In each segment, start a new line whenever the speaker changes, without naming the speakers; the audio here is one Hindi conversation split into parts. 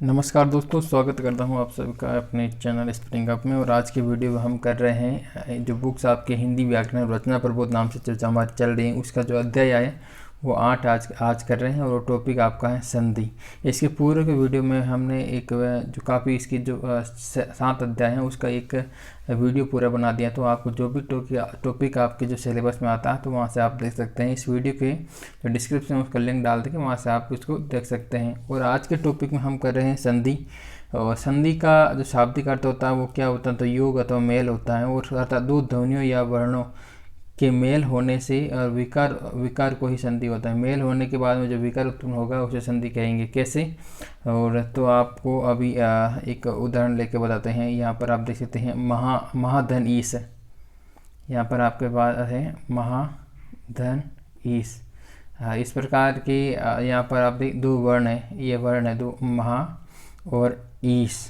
नमस्कार दोस्तों, स्वागत करता हूं आप सभी का अपने चैनल स्प्रिंग अप में। और आज के वीडियो में हम कर रहे हैं जो बुक्स आपके हिंदी व्याकरण रचना प्रबोध नाम से चर्चा हमारी चल रही है, उसका जो अध्याय है वो 8 आज कर रहे हैं। और वो टॉपिक आपका है संधि। इसके पूर्व के वीडियो में हमने एक जो काफ़ी इसकी जो 7 अध्याय हैं उसका एक वीडियो पूरा बना दिया। तो आपको जो भी टॉपिक आपके जो सिलेबस में आता है तो वहाँ से आप देख सकते हैं। इस वीडियो के जो डिस्क्रिप्शन में उसका लिंक डाल देंगे, वहाँ से आप उसको देख सकते हैं। और आज के टॉपिक में हम कर रहे हैं संधि। और संधि का जो शाब्दिक अर्थ होता है वो क्या होता है, तो योग अथवा मेल होता है। और अर्थात दो ध्वनियों या वर्णों के मेल होने से और विकार को ही संधि होता है। मेल होने के बाद में जो विकार उत्पन्न होगा उसे संधि कहेंगे। कैसे? और तो आपको अभी एक उदाहरण लेके बताते हैं। यहाँ पर आप देख सकते हैं महाधन ईश। यहाँ पर आपके पास है महाधन ईश। इस प्रकार के यहाँ पर आप देख 2 वर्ण है, ये वर्ण है 2 महा और ईश।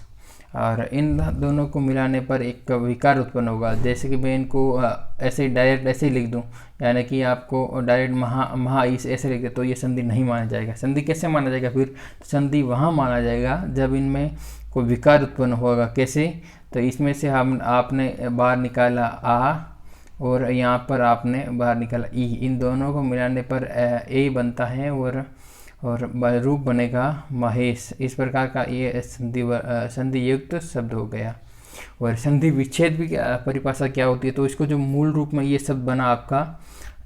और इन दोनों को मिलाने पर एक विकार उत्पन्न होगा। जैसे कि मैं इनको ऐसे डायरेक्ट ऐसे ही लिख दूं, यानी कि आपको डायरेक्ट महा ईश ऐसे लिख दे तो ये संधि नहीं माना जाएगा। संधि कैसे माना जाएगा फिर? तो संधि वहाँ माना जाएगा जब इनमें कोई विकार उत्पन्न होगा। कैसे? तो इसमें से आपने बाहर निकाला आ और यहाँ पर आपने बाहर निकाला ई। इन दोनों को मिलाने पर ए बनता है और रूप बनेगा महेश। इस प्रकार का ये संधि युक्त शब्द हो गया। और संधि विच्छेद भी परिभाषा क्या होती है, तो इसको जो मूल रूप में ये शब्द बना आपका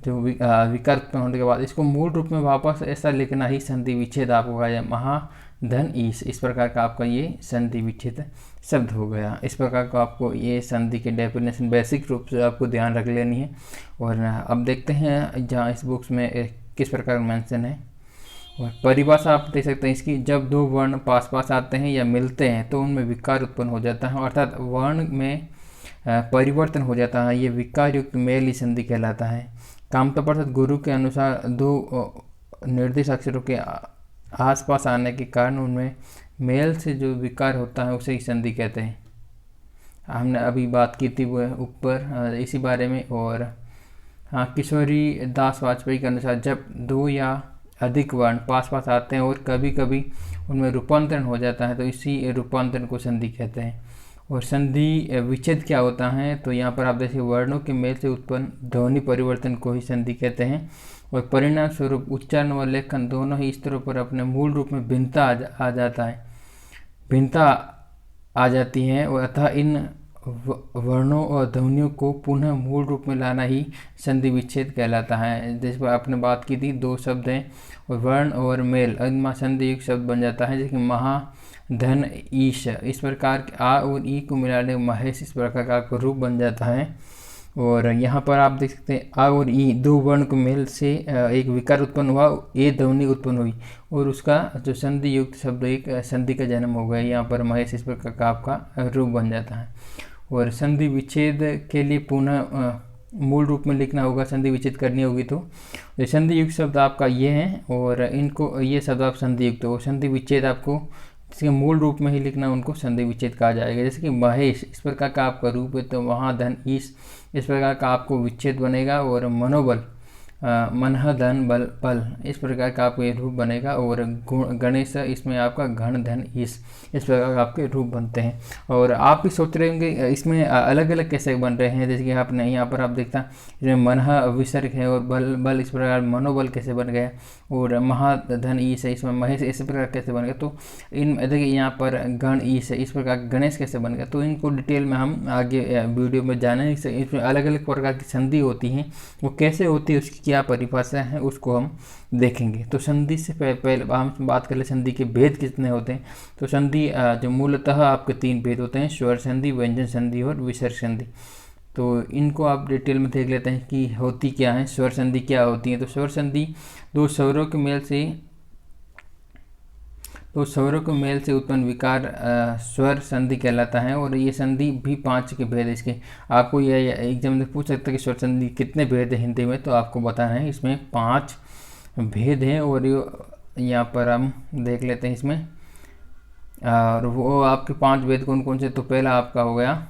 जो विकार उत्पन्न होने के बाद इसको मूल रूप में वापस ऐसा लिखना ही संधि विच्छेद आपको कहा जाए, महाधन ईश। इस प्रकार का आपका ये संधि विच्छेद शब्द हो गया। इस प्रकार का आपको ये संधि के डेफिनेशन बेसिक रूप से आपको ध्यान रख लेनी है। और अब देखते हैं जहाँ इस बुक्स में किस प्रकार मेंशन है। और परिभाषा आप देख सकते हैं इसकी, जब 2 वर्ण पास पास आते हैं या मिलते हैं तो उनमें विकार उत्पन्न हो जाता है, अर्थात वर्ण में परिवर्तन हो जाता है। ये विकार युक्त मेल ही संधि कहलाता है। कामतप्रसद गुरु के अनुसार 2 निर्दिष्ट अक्षरों के आसपास आने के कारण उनमें मेल से जो विकार होता है उसे ही संधि कहते हैं। हमने अभी बात की थी वो ऊपर इसी बारे में। और हाँ, किशोरी दास वाजपेयी के अनुसार जब 2 या अधिक वर्ण पास पास आते हैं और कभी कभी उनमें रूपांतरण हो जाता है तो इसी रूपांतरण को संधि कहते हैं। और संधि विच्छेद क्या होता है, तो यहाँ पर आप देखिए वर्णों के मेल से उत्पन्न ध्वनि परिवर्तन को ही संधि कहते हैं। और परिणाम स्वरूप उच्चारण व लेखन दोनों ही स्तरों पर अपने मूल रूप में भिन्नता आ जाता है, भिन्नता आ जाती है। और अतः इन वर्णों और ध्वनियों को पुनः मूल रूप में लाना ही संधि विच्छेद कहलाता है। जिस पर आपने बात की थी 2 शब्द हैं और वर्ण और मेल, इनमें संधि युक्त शब्द बन जाता है, जैसे महाधन ईश। इस प्रकार के आ और ई को मिलाने महेश, इस प्रकार का आपका रूप बन जाता है। और यहाँ पर आप देख सकते हैं आ और ई 2 वर्ण को मेल से एक विकार उत्पन्न हुआ, ए ध्वनि उत्पन्न हुई और उसका जो संधि युक्त शब्द एक संधि का जन्म हो गया। यहाँ पर महेश इस प्रकार का आपका रूप बन जाता है। और संधि विच्छेद के लिए पुनः मूल रूप में लिखना होगा, संधि विच्छेद करनी होगी तो संधि युक्त शब्द आपका ये है। और इनको ये शब्द आप संधि युक्त हो, संधि विच्छेद आपको इसके मूल रूप में ही लिखना, उनको संधि विच्छेद कहा जाएगा। जैसे कि महेश इस प्रकार का आपका रूप है तो महाधन ईश इस प्रकार का आपको विच्छेद बनेगा। और मनोबल मनह धन बल पल इस प्रकार का आपको ये रूप बनेगा। और गणेश इसमें आपका घन धन ईश इस प्रकार का आपके रूप बनते हैं। और आप भी सोच रहे होंगे इसमें अलग अलग कैसे बन रहे हैं, जैसे कि आपने यहाँ पर आप देखता इसमें मनह विसर्ग है और बल इस प्रकार मनोबल कैसे बन गया। और महाधन ईश है, इसमें महेश इस प्रकार कैसे बन गया। तो इन देखिए यहाँ पर गण ईश है, इस प्रकार गणेश कैसे बन गया। तो इनको डिटेल में हम आगे वीडियो में जाने, इसमें अलग अलग प्रकार की संधि होती हैं, वो कैसे होती है उसकी क्या परिभाषा है उसको हम देखेंगे। तो संधि से पहले हम बात कर ले संधि के भेद कितने होते हैं। तो संधि जो मूलतः आपके 3 भेद होते हैं, स्वर संधि, व्यंजन संधि और विसर्ग संधि। तो इनको आप डिटेल में देख लेते हैं कि होती क्या है। स्वर संधि क्या होती है, तो स्वर संधि 2 स्वरों के मेल से उत्पन्न विकार स्वर संधि कहलाता है। और ये संधि भी 5 के भेद है इसके। आपको ये एग्जाम में पूछ सकता है कि स्वर संधि कितने भेद है हिंदी में, तो आपको बताना है इसमें 5 भेद हैं। और यहाँ पर हम देख लेते हैं इसमें, और वो आपके 5 भेद कौन कौन से। तो पहला आपका हो गया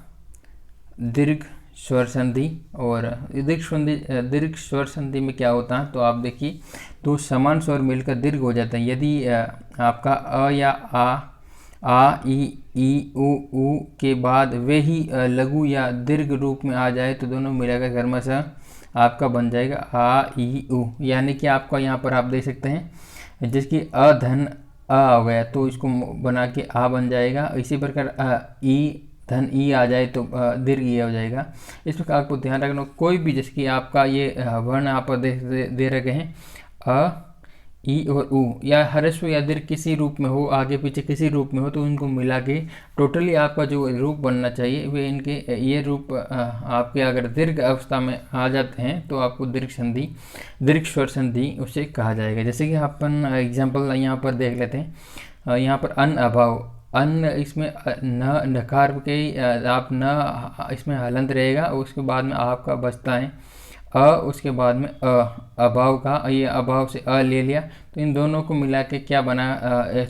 दीर्घ स्वर संधि। और दीर्घ स्वर संधि में क्या होता है, तो आप देखिए 2 समान स्वर मिलकर दीर्घ हो जाते हैं। यदि आपका अ या आ आ ई उ के बाद वे ही लघु या दीर्घ रूप में आ जाए तो दोनों मिलाकर क्रमशः आपका बन जाएगा आ ई उ। यानी कि आपका यहाँ पर आप देख सकते हैं जिसकी अधन आ हो गया तो इसको बना के आ बन जाएगा। इसी प्रकार ई धन ई आ जाए तो दीर्घ ई हो जाएगा। इस प्रकार आपको ध्यान रखना, कोई भी जैसे कि आपका ये वर्ण आप दे रखे हैं अ ई और उ या ह्रस्व या दीर्घ किसी रूप में हो, आगे पीछे किसी रूप में हो, तो उनको मिला के टोटली आपका जो रूप बनना चाहिए वे इनके ये रूप आपके अगर दीर्घ अवस्था में आ जाते हैं तो आपको दीर्घ संधि, दीर्घ स्वर संधि उसे कहा जाएगा। जैसे कि अपन एग्जाम्पल यहाँ पर देख लेते हैं। यहाँ पर अन अभाव, अन्न इसमें न नकार के आप न इसमें हलंत रहेगा, उसके बाद में आपका बचता है उसके बाद में अभाव का, ये अभाव से ले लिया तो इन दोनों को मिला के क्या बना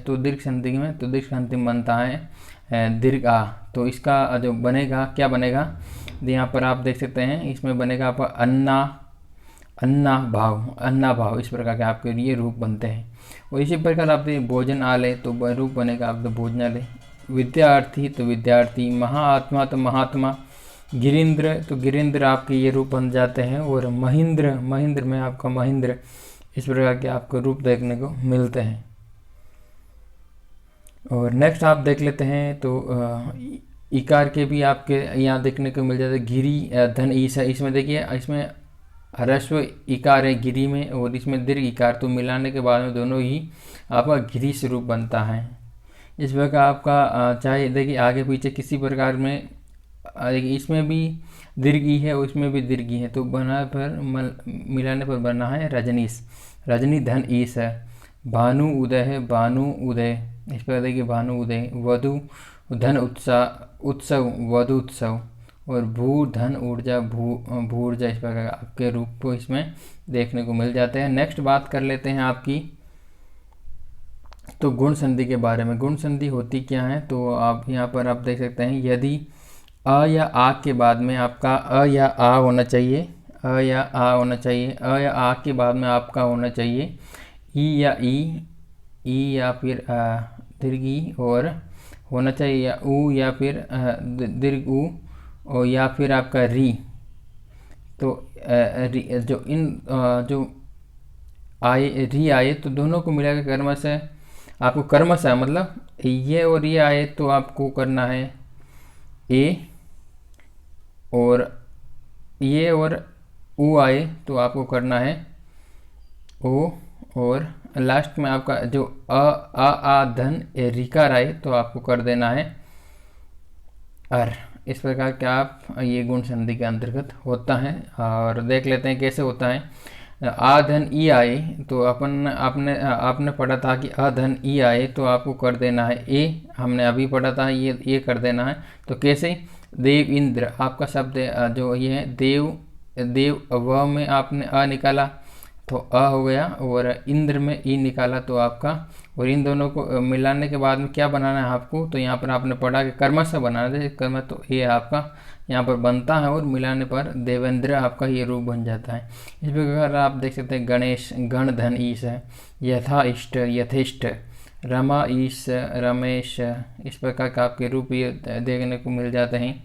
तो दीर्घ संधि में, तो दीर्घ संधि में बनता है दीर्घ आ। तो इसका जो बनेगा क्या बनेगा, यहाँ पर आप देख सकते हैं इसमें बनेगा आपका अन्ना, अन्ना भाव, अन्ना भाव। इस प्रकार के आपके लिए रूप बनते हैं। और इसी प्रकार आप भोजन आले तो रूप बनेगा आपका भोजनालय। विद्यार्थी तो विद्यार्थी, महात्मा तो महात्मा, गिरीन्द्र तो गिरीन्द्र आपके ये रूप बन जाते हैं। और महेंद्र, महेंद्र में आपका महेंद्र, इस प्रकार के आपको रूप देखने को मिलते हैं। और नेक्स्ट आप देख लेते हैं तो इकार के भी आपके यहाँ देखने को मिल जाते हैं। गिरी धन ईसा, इसमें देखिए इसमें ह्रस्व इकार है गिरी में और इसमें दीर्घ इकार, तो मिलाने के बाद में दोनों ही आपका गिरी स्वरूप बनता है। इस प्रकार आपका चाहे देखिए आगे पीछे किसी प्रकार में इसमें भी दीर्घी है और इसमें भी दीर्घी है, तो बना पर मिलाने पर बना है रजनीश, रजनी धन ईस है। भानु उदय है, भानु उदय, इस प्रकार देखिए भानु उदय। वधु धन उत्साह, उत्सव, वधु उत्सव। और भू धन ऊर्जा, भू ऊर्जा, इस प्रकार आपके रूप को इसमें देखने को मिल जाते हैं। नेक्स्ट बात कर लेते हैं आपकी तो गुण संधि के बारे में। गुण संधि होती क्या है, तो आप यहाँ पर आप देख सकते हैं यदि अ या आ के बाद में आपका अ या आ होना चाहिए, अ या आ होना चाहिए, अ या आ के बाद में आपका होना चाहिए ई या ई या फिर दीर्घी और होना चाहिए, या ऊ या फिर दीर्घ ऊ, और या फिर आपका री। तो जो इन जो आए री आए तो दोनों को मिलाकर क्रमशः आपको क्रमशः मतलब ये और ये आए तो आपको करना है ए, और ये और ऊ आए तो आपको करना है ओ, और लास्ट में आपका जो आ धन रिकार आए तो आपको कर देना है अर। इस प्रकार के आप ये गुण संधि के अंतर्गत होता है। और देख लेते हैं कैसे होता है। आ धन ई आए तो आपने पढ़ा था कि आ धन ई आए तो आपको कर देना है ए, हमने अभी पढ़ा था ये कर देना है। तो कैसे, देव इंद्र आपका शब्द जो ये है देव, देव व में आपने अ निकाला तो अ हो गया, और इंद्र में ई निकाला तो आपका, और इन दोनों को मिलाने के बाद में क्या बनाना है आपको, तो यहाँ पर आपने पढ़ा कि कर्मशः बनाना है, कर्म तो ये आपका यहाँ पर बनता है और मिलाने पर देवेंद्र आपका ये रूप बन जाता है। इस प्रकार आप देख सकते हैं गणेश, गण धन ईश है, यथा इष्ट, यथेष्ट, रमा ईश, रमेश, इस प्रकार का आपके रूप ये देखने को मिल जाते हैं।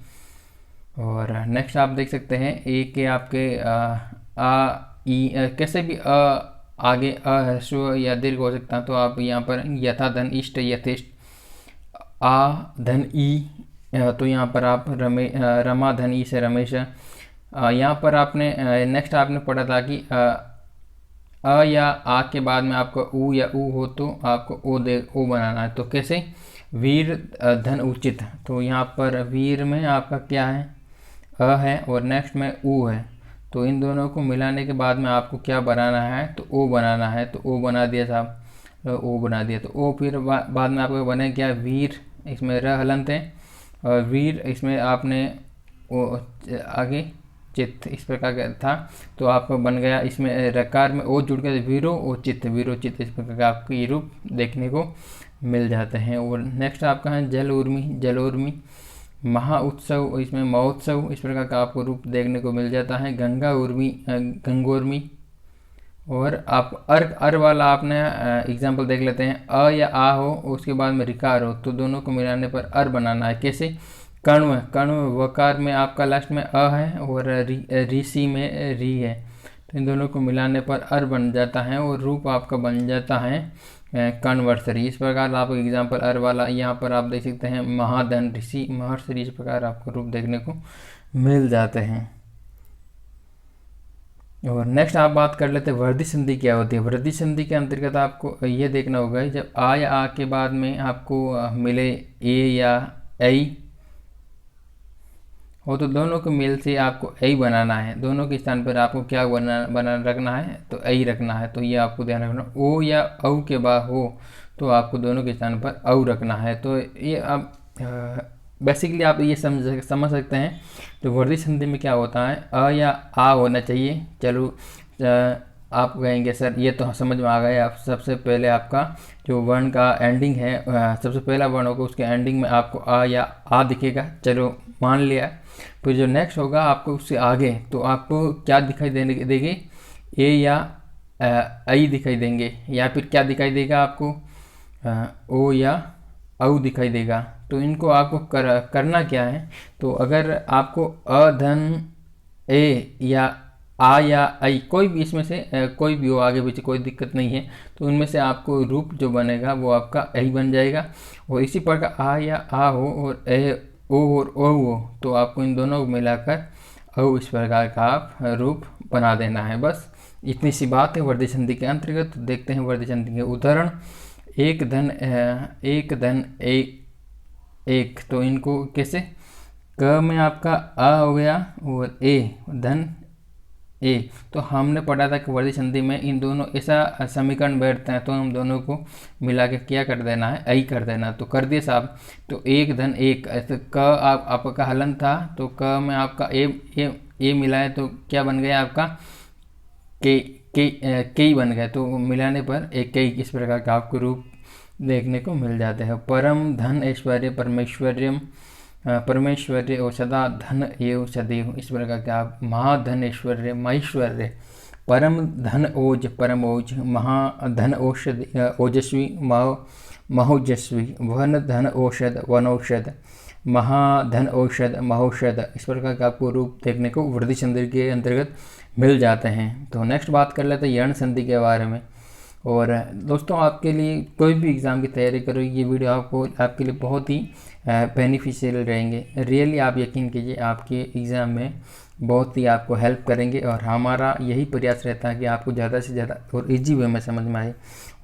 और नेक्स्ट आप देख सकते हैं एक के आपके कैसे भी आगे ह्रस्व या दीर्घ हो सकता है, तो आप यहाँ पर यथा धन इष्ट, यथेष्ट, आ धन ई, तो यहाँ पर आप रमा धन ई से रमेश। यहाँ पर आपने नेक्स्ट आपने पढ़ा था कि अ या आ के बाद में आपका ऊ या ऊ हो तो आपको ओ बनाना है। तो कैसे, वीर धन उचित, तो यहाँ पर वीर में आपका क्या है अ है और नेक्स्ट में ऊ है, तो इन दोनों को मिलाने के बाद में आपको क्या बनाना है, तो ओ बनाना है। तो ओ बना दिया साहब, ओ बना दिया, तो ओ फिर बाद में आपको बने क्या वीर, इसमें र हलंत है, और वीर इसमें आपने ओ आगे चित्त, इस प्रकार का था तो आपको बन गया इसमें रकार में ओ जुड़ गया वीरो ओ चित्त, वीरो चित्त, इस प्रकार का आपको ये रूप देखने को मिल जाते हैं। और नेक्स्ट आपका है जल उर्मी, जल उर्मी, महा उत्सव, इसमें महोत्सव, इस प्रकार का आपको रूप देखने को मिल जाता है। गंगा उर्मी, गंगोर्मी, और आप अर वाला आपने एग्जाम्पल देख लेते हैं। अ या आ हो उसके बाद में रिकार हो तो दोनों को मिलाने पर अर बनाना है। कैसे? कण्व वकार में आपका लास्ट में अ है और ऋषि में री है, तो इन दोनों को मिलाने पर अर बन जाता है और रूप आपका बन जाता है कन्वर्सरी। इस प्रकार आप एग्जाम्पल अर वाला यहाँ पर आप देख सकते हैं, महाधन ऋषि महर्षि, इस प्रकार आपको रूप देखने को मिल जाते हैं। और नेक्स्ट आप बात कर लेते हैं वृद्धि संधि क्या होती है। वृद्धि संधि के अंतर्गत आपको ये देखना होगा जब आ या आ के बाद में आपको मिले ए या ऐ हो तो दोनों को मेल से आपको ऐ बनाना है। दोनों के स्थान पर आपको क्या बना रखना है? तो ऐ रखना है। तो ये आपको ध्यान रखना। ओ या औ के बाद हो तो आपको दोनों के स्थान पर औ रखना है। तो ये अब बेसिकली आप ये समझ सकते हैं। तो वृद्धि संधि में क्या होता है? अ या आ होना चाहिए। चलो आप कहेंगे सर ये तो समझ में आ गया। आप सबसे पहले आपका जो वर्ण का एंडिंग है, सबसे पहला वर्ण होगा उसके एंडिंग में आपको आ या आ दिखेगा। चलो मान लिया। फिर जो नेक्स्ट होगा आपको उससे आगे तो आपको क्या दिखाई देंगे? ए या आई दिखाई देंगे, या फिर क्या दिखाई देगा आपको? ओ या औ दिखाई देगा। तो इनको आपको करना क्या है? तो अगर आपको अ धन ए या आ या आई कोई भी इसमें से कोई भी हो, आगे पीछे कोई दिक्कत नहीं है, तो उनमें से आपको रूप जो बनेगा वो आपका ऐ बन जाएगा। और इसी प्रकार आ या आ हो और ए ओ और ओ हो तो आपको इन दोनों को मिलाकर औ इस प्रकार का आप रूप बना देना है। बस इतनी सी बात है वृद्धि संधि के अंतर्गत। देखते हैं वृद्धि संधि के उदाहरण। एक धन एक, तो इनको कैसे? क में आपका आ हो गया और ए धन ए, तो हमने पढ़ा था कि वृद्धि संधि में इन दोनों ऐसा समीकरण बैठते हैं तो हम दोनों को मिला के क्या कर देना है? ऐ कर देना। तो कर दिए साहब। तो एक धन एक, ऐसे क आपका हलन था तो क में आपका ए मिलाए तो क्या बन गया आपका? के बन गया। तो मिलाने पर एक कई इस प्रकार का आपको रूप देखने को मिल जाते हैं। परम धन ऐश्वर्य परमेश्वर्यम परमेश्वर्य औषधा धन एव सदैव, इस प्रकार के आप महाधन ऐश्वर्य महेश्वर्य, परम धन ओज परम ओज, महाधन औषध ओजस्वी महोजस्वी, वन धन औषध वनौषध, महाधन औषध महोषध, इस प्रकार का आपको रूप देखने को वृद्धि संधि के अंतर्गत मिल जाते हैं। तो नेक्स्ट बात कर लेते हैं यण संधि के बारे में। और दोस्तों आपके लिए कोई भी एग्ज़ाम की तैयारी करो ये वीडियो आपके लिए बहुत ही बेनिफिशियल रहेंगे। रियली आप यकीन कीजिए आपके एग्ज़ाम में बहुत ही आपको हेल्प करेंगे। और हमारा यही प्रयास रहता है कि आपको ज़्यादा से ज़्यादा और इजी वे में समझ में आए।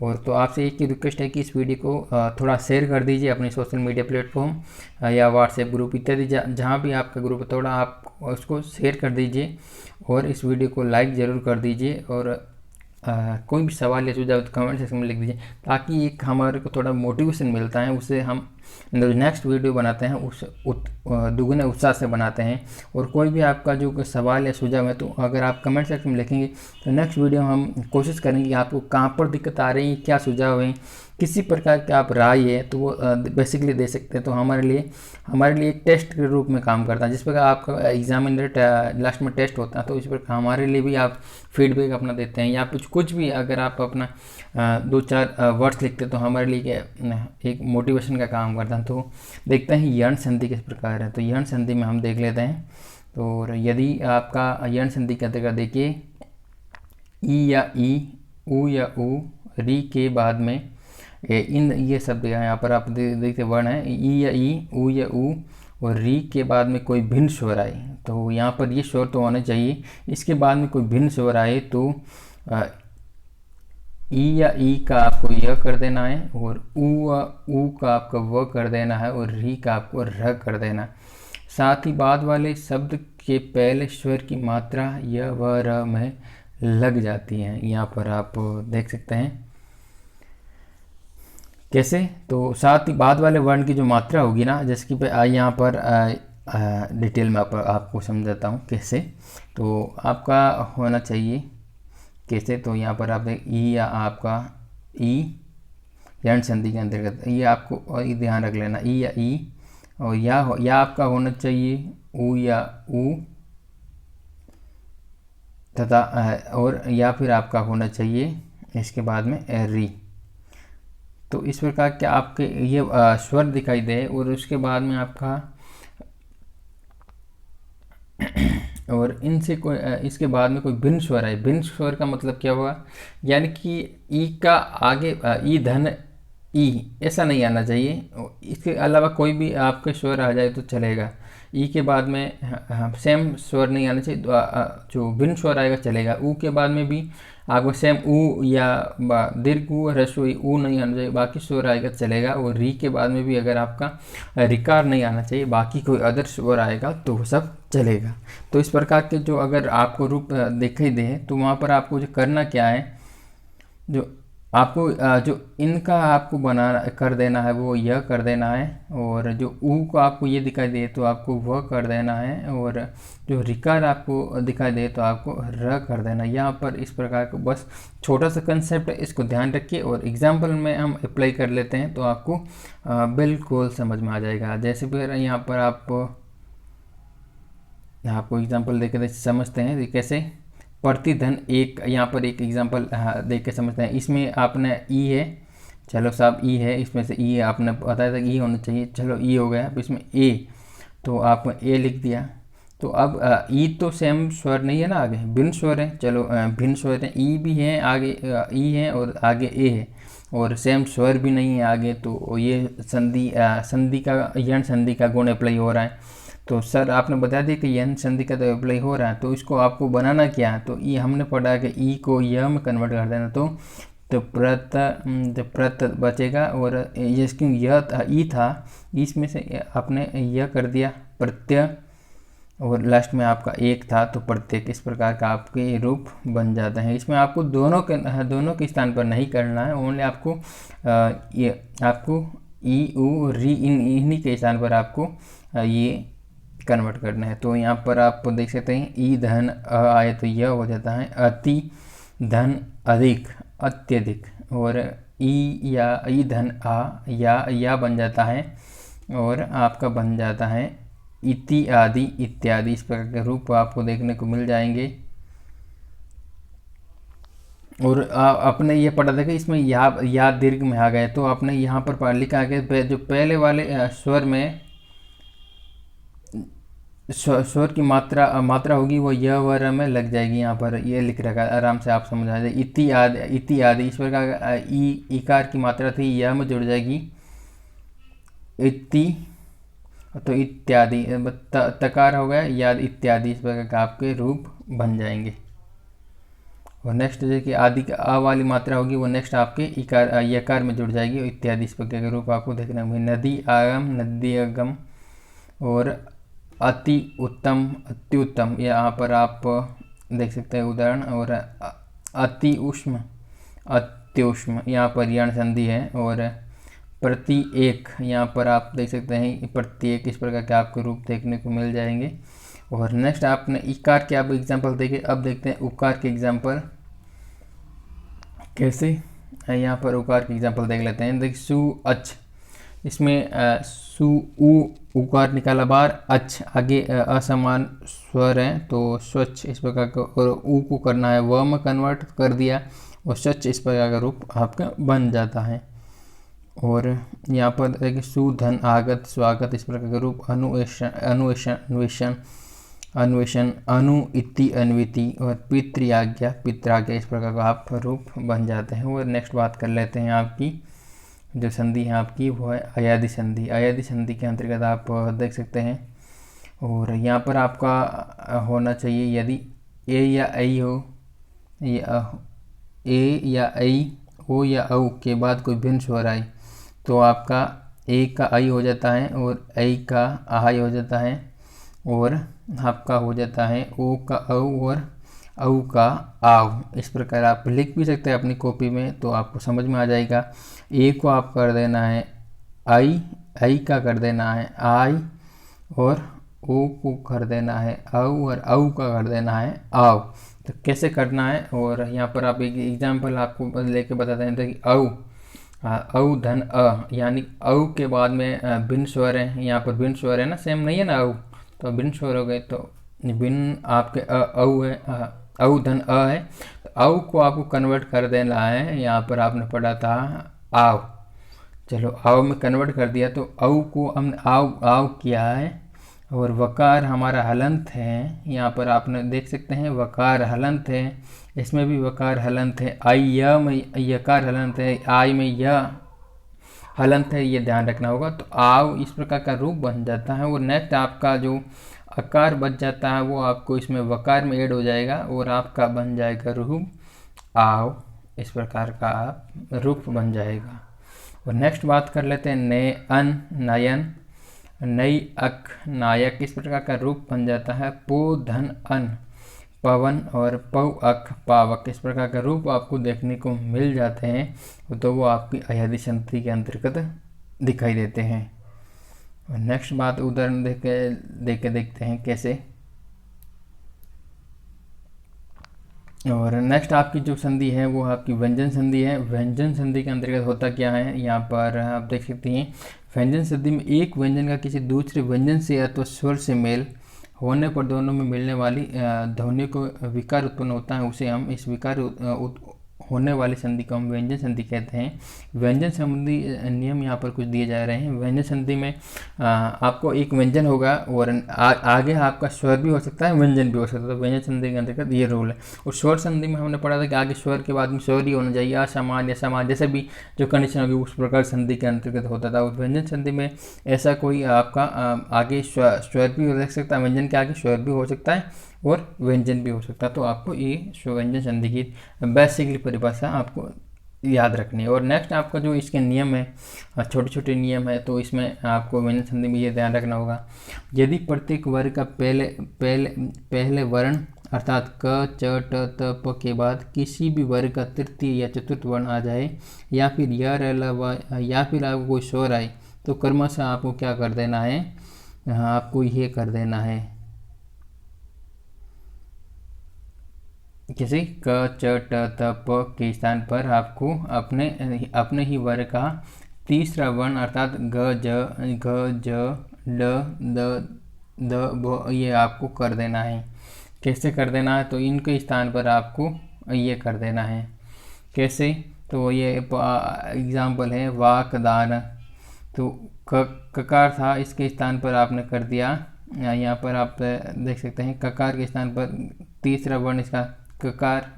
और तो आपसे एक ही रिक्वेस्ट है कि इस वीडियो को थोड़ा शेयर कर दीजिए अपने सोशल मीडिया प्लेटफॉर्म या व्हाट्सएप ग्रुप इत्यादि जहाँ भी आपका ग्रुप है थोड़ा आप उसको शेयर कर दीजिए और इस वीडियो को लाइक ज़रूर कर दीजिए। और कोई भी सवाल या सुझाव तो कमेंट सेक्शन में लिख दीजिए ताकि एक हमारे को थोड़ा मोटिवेशन मिलता है, उससे हम नेक्स्ट वीडियो बनाते हैं उस दुगने उत्साह से बनाते हैं। और कोई भी आपका जो सवाल या सुझाव है तो अगर आप कमेंट सेक्शन में लिखेंगे तो नेक्स्ट वीडियो हम कोशिश करेंगे आपको कहाँ पर दिक्कत आ रही है, क्या सुझाव है, किसी प्रकार के आप राय है तो वो बेसिकली दे सकते हैं। तो हमारे लिए एक टेस्ट के रूप में काम करता है। जिस प्रकार आपका एग्जामिनर लास्ट में टेस्ट होता है तो इस प्रकार हमारे लिए भी आप फीडबैक अपना देते हैं या कुछ भी अगर आप अपना 2-4 वर्ड्स लिखते तो हमारे लिए एक मोटिवेशन का काम करता है। तो देखते हैं यण संधि किस प्रकार है। तो यण संधि में हम देख लेते हैं। तो यदि आपका यण संधि के अंतर्गत देखिए ई या ई, ऊ या ऊ, री के बाद में ये शब्द यहाँ पर आप देखते वर्ण है ई या ई, ऊ या ऊ और री के बाद में कोई भिन्न स्वर आए तो यहाँ पर ये स्वर तो होना चाहिए। इसके बाद में कोई भिन्न स्वर आए तो ई या ई का आपको यह कर देना है और ऊ का आपको व कर देना है और री का आपको र कर देना। साथ ही बाद वाले शब्द के पहले स्वर की मात्रा य व र में लग जाती है। यहाँ पर आप देख सकते हैं कैसे। तो साथ ही बाद वाले वर्ण की जो मात्रा होगी ना, जैसे कि यहाँ पर डिटेल में आपको समझाता हूँ कैसे। तो आपका होना चाहिए कैसे। तो यहाँ पर आप देख ई या आपका ई यण संधि के अंतर्गत ये आपको ध्यान रख लेना ई या ई और या आपका होना चाहिए ऊ या ऊ। तथा और या फिर आपका होना चाहिए इसके बाद में री। तो इस प्रकार के आपके ये स्वर दिखाई दे और उसके बाद में आपका और इनसे कोई इसके बाद में कोई भिन्न स्वर है। भिन्न स्वर का मतलब क्या हुआ, यानी कि ई का आगे ई धन ई ऐसा नहीं आना चाहिए। इसके अलावा कोई भी आपके स्वर आ जाए तो चलेगा। ई के बाद में सेम स्वर नहीं आना चाहिए, जो भिन्न स्वर आएगा चलेगा। ऊ के बाद में भी आपको सेम ऊ या दीर्घ ऊ ह्रस्व ऊ नहीं आना चाहिए, बाकी स्वर आएगा चलेगा। और री के बाद में भी अगर आपका रिकार नहीं आना चाहिए, बाकी कोई अदर स्वर आएगा तो वो सब चलेगा। तो इस प्रकार के जो अगर आपको रूप दिखाई दे तो वहाँ पर आपको जो करना क्या है, जो आपको जो इनका आपको बनाना कर देना है वो यह कर देना है, और जो ऊ को आपको ये दिखाई दे तो आपको वह कर देना है, और जो रिकार आपको दिखाई दे तो आपको र कर देना। यहाँ पर इस प्रकार का बस छोटा सा कंसेप्ट है, इसको ध्यान रखिए और एग्जाम्पल में हम अप्लाई कर लेते हैं तो आपको बिल्कुल समझ में आ जाएगा। जैसे फिर यहाँ पर आपको एग्जाम्पल देकर समझते हैं कैसे। प्रतिधन एक, यहाँ पर एक एग्जांपल देख के समझते हैं। इसमें आपने ई है, चलो साहब ई है, इसमें से ई आपने बताया था कि ई होना चाहिए, चलो ई हो गया। अब इसमें ए, तो आपने ए लिख दिया। तो अब ई तो सेम स्वर नहीं है ना, आगे भिन्न स्वर है, चलो भिन्न स्वर है, ई भी है आगे, ई है और आगे ए है, और सेम स्वर भी नहीं है आगे, तो ये संधि का यण संधि का गुण अप्लाई हो रहा है। तो सर आपने बता दिया कि यन संधि का तो अप्लाई हो रहा है, तो इसको आपको बनाना क्या है, तो ई हमने पढ़ा कि ई को य में कन्वर्ट कर देना। तो प्रत बचेगा, और जिसकी यह ई था इसमें से आपने यह कर दिया प्रत्यय, और लास्ट में आपका एक था तो प्रत्येक। इस प्रकार का आपके रूप बन जाता है। इसमें आपको दोनों के स्थान पर नहीं करना है, ओनली आपको ई उ री इन्हीं के स्थान पर आपको ये कन्वर्ट करना है। तो यहाँ पर आप देख सकते हैं ई धन आए तो यह हो जाता है अति धन अधिक अत्यधिक, और ई धन आ या बन जाता है, और आपका बन जाता है इति आदि इत्यादि। इस प्रकार के रूप आपको देखने को मिल जाएंगे। और आपने ये पढ़ा था कि इसमें या दीर्घ में आ गए, तो आपने यहाँ पर लिखा है जो पहले वाले स्वर में स्वर की मात्रा होगी वो यह वर में लग जाएगी। यहाँ पर ये लिख रखा है, आराम से आप समझ आ जाए। इति आदि इस प्रकार इकार की मात्रा थी यह में जुड़ जाएगी इति, तो इत्यादि तकार हो गया याद इत्यादि। इस प्रकार का आपके रूप बन जाएंगे। और नेक्स्ट जो कि आदि का आ वाली मात्रा होगी वो नेक्स्ट आपके इकार यकार में जुड़ जाएगी इत्यादि। इस प्रकार के रूप आपको देखने को नदी आगम नदी अगम और अति उत्तम अत्युत्तम। यहाँ पर आप देख सकते हैं उदाहरण। और अति उष्म अत्युष्म, यहाँ पर यण संधि है। और प्रति एक, यहाँ पर आप देख सकते हैं प्रत्येक। इस प्रकार के आपको रूप देखने को मिल जाएंगे। और नेक्स्ट आपने इकार के आप एग्जाम्पल देखे, अब देखते हैं उकार के एग्जाम्पल कैसे। यहाँ पर उकार के एग्जाम्पल देख लेते हैं। देखिए सु अच, इसमें सु उ उकार निकाला बार, अच आगे असमान स्वर है तो स्वच्छ इस प्रकार का। और उ को करना है व में कन्वर्ट कर दिया और स्वच्छ इस प्रकार का रूप आपका बन जाता है। और यहाँ पर देखिए सुधन आगत स्वागत इस प्रकार का रूप अन्वेषण अनु इति अन्विति और पितृआज्ञा पित्राज्ञा इस प्रकार का आप रूप बन जाते हैं। और नेक्स्ट बात कर लेते हैं आपकी जो संधि है आपकी वो है अयादि संधि। अयादि संधि के अंतर्गत आप देख सकते हैं। और यहाँ पर आपका होना चाहिए यदि ए या ऐ हो, ए या ऐ ओ या औ के बाद कोई भिन्न स्वर आए तो आपका ए का आई हो जाता है और ऐ का आई हो जाता है, और आपका हो जाता है ओ का औ और औ का आव। इस प्रकार आप लिख भी सकते हैं अपनी कॉपी में तो आपको समझ में आ जाएगा। ए को आप कर देना है आई का कर देना है आई, और ओ को कर देना है औ और औ का कर देना है आव। तो कैसे करना है, और यहाँ पर आप एक एग्जाम्पल आपको लेके बताते हैं कि औ धन अ, यानी औ के बाद में भिन्न स्वर है। यहाँ पर भिन्न स्वर है ना, सेम नहीं है ना औ, तो भिन्न स्वर हो गए। तो भिन्न आपके औ है औ धन अ है, तो औ को आपको कन्वर्ट कर देना है। यहाँ पर आपने पढ़ा था आव, चलो आव में कन्वर्ट कर दिया, तो औ को हमने आव आव किया है। और वकार हमारा हलंत है, यहाँ पर आपने देख सकते हैं वकार हलंत है, इसमें भी वकार हलंत है। आई य में यकार हलंत है, आई में य हलंत है, ये ध्यान रखना होगा। तो आव इस प्रकार का रूप बन जाता है। और नेक्स्ट आपका जो अकार बच जाता है वो आपको इसमें वकार में ऐड हो जाएगा और आपका बन जाएगा रूप आव। इस प्रकार का रूप बन जाएगा। और नेक्स्ट बात कर लेते हैं ने अन नयन, नई अक नायक, इस प्रकार का रूप बन जाता है। पो धन अन पवन और पौ अक पावक, इस प्रकार का रूप आपको देखने को मिल जाते हैं, तो वो आपकी अयादी संधि के अंतर्गत दिखाई देते हैं। और नेक्स्ट बात उदाहरण देके देखते हैं कैसे। और नेक्स्ट आपकी जो संधि है वो आपकी व्यंजन संधि है। व्यंजन संधि के अंतर्गत होता क्या है, यहाँ पर आप देख सकते हैं व्यंजन संधि में एक व्यंजन का किसी दूसरे व्यंजन से अथवा स्वर से मेल होने पर दोनों में मिलने वाली ध्वनि को विकार उत्पन्न होता है, उसे हम इस विकार होने वाली संधि को हम व्यंजन संधि कहते हैं। व्यंजन संबंधी नियम यहाँ पर कुछ दिए जा रहे हैं। व्यंजन संधि में आपको एक व्यंजन होगा और आगे आपका स्वर भी हो सकता है, व्यंजन भी हो सकता है, तो व्यंजन संधि के अंतर्गत ये रूल है। और स्वर संधि में हमने पढ़ा था कि आगे स्वर के बाद में स्वर ही होना चाहिए, असमान या समान, जैसे भी जो कंडीशन होगी उस प्रकार संधि के अंतर्गत होता था। और व्यंजन संधि में ऐसा कोई आपका आगे स्वर भी हो सकता है, व्यंजन के आगे स्वर भी हो सकता है और व्यंजन भी हो सकता है। तो आपको ये व्यंजन संधि की बेसिकली परिभाषा आपको याद रखनी है। और नेक्स्ट आपका जो इसके नियम है, छोटे छोटे नियम है, तो इसमें आपको व्यंजन संधि में ये ध्यान रखना होगा, यदि प्रत्येक वर्ग का पहले वर्ण अर्थात क च ट त प के बाद किसी भी वर्ग का तृतीय या चतुर्थ वर्ण आ जाए, या फिर य र ल व, या फिर आपको कोई स्वर आए, तो क्रमशः आपको क्या कर देना है, आपको ये कर देना है, किसी क च ट त प के स्थान पर आपको अपने ही वर्ग का तीसरा वर्ण अर्थात घ ज ड द द भ ये आपको कर देना है। कैसे कर देना है, तो इनके स्थान पर आपको ये कर देना है। कैसे, तो ये एग्जाम्पल है वाकदान, तो ककार था, इसके स्थान पर आपने कर दिया, यहाँ पर आप देख सकते हैं ककार के स्थान पर तीसरा वर्ण इसका ककार,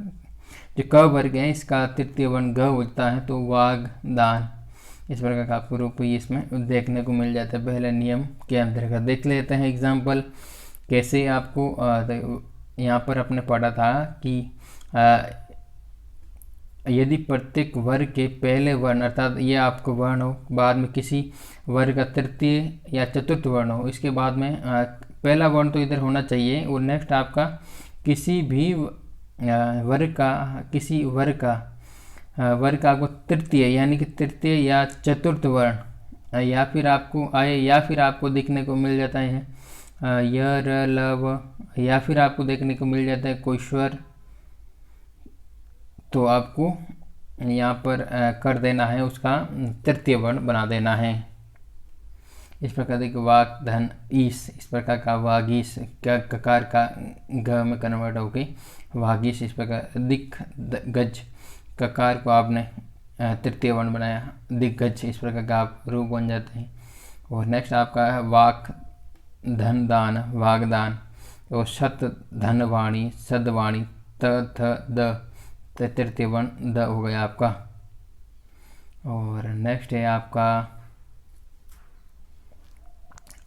जो क वर्ग है इसका तृतीय वर्ण ग होता है, तो वागदान। इस प्रकार का आपको रूप इसमें देखने को मिल जाता है पहले नियम के अंतर्गत। देख लेते हैं एग्जाम्पल कैसे आपको यहाँ पर अपने पढ़ा था कि यदि प्रत्येक वर्ग के पहले वर्ण अर्थात ये आपको वर्ण हो, बाद में किसी वर्ग का तृतीय या चतुर्थ वर्ण हो, इसके बाद में पहला वर्ण तो इधर होना चाहिए, और नेक्स्ट आपका किसी भी वर्ग का आपको तृतीय यानी कि तृतीय या चतुर्थ वर्ण या फिर आपको आए, या फिर आपको देखने को मिल जाता है य र ल व, या फिर आपको देखने को मिल जाता है कोई स्वर, तो आपको यहाँ पर कर देना है, उसका तृतीय वर्ण बना देना है। इस प्रकार देखिए वाक धन ईस, इस प्रकार का वागीस ककार का घ में कन्वर्ट होके वागीस, इस प्रकार दिख गज ककार को आपने तृतीय वर्ण बनाया दिग्गज, इस प्रकार का आप रूप बन जाते हैं। और नेक्स्ट आपका है वाक धन दान वागदान, और सत धन वाणी सदवाणी त थ द, तृतीय वर्ण द हो गया आपका। और नेक्स्ट है आपका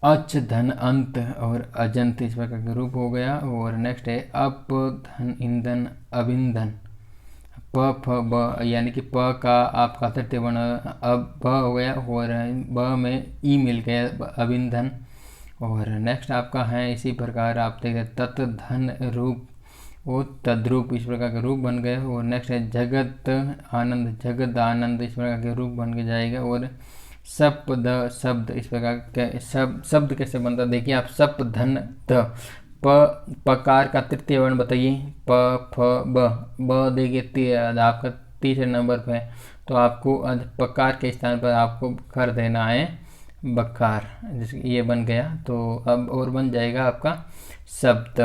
अच धन अंत और अजंत, इस प्रकार का रूप हो गया। और नेक्स्ट है अप धन ईंधन अभिंधन, प फ ब यानी कि प का आपका तृतीय वर्ण अब ब हो गया, और ब में ई मिल गया अभिंधन। और नेक्स्ट आपका है इसी प्रकार आप देखें तत् धन रूप और तद्रूप, इस प्रकार के रूप बन गए। और नेक्स्ट है जगत आनंद जगत आनंद, इस प्रकार के रूप बन के जाएगा। और सप द शब्द, इस प्रकार के शब्द कैसे बनता है देखिए आप, सप धन ध, पकार का तृतीय वर्ण बताइए प फ ब देखिए आपका तीसरे नंबर पे, तो आपको पकार के स्थान पर आपको कर देना है बकार, ये बन गया। तो अब और बन जाएगा आपका शब्द।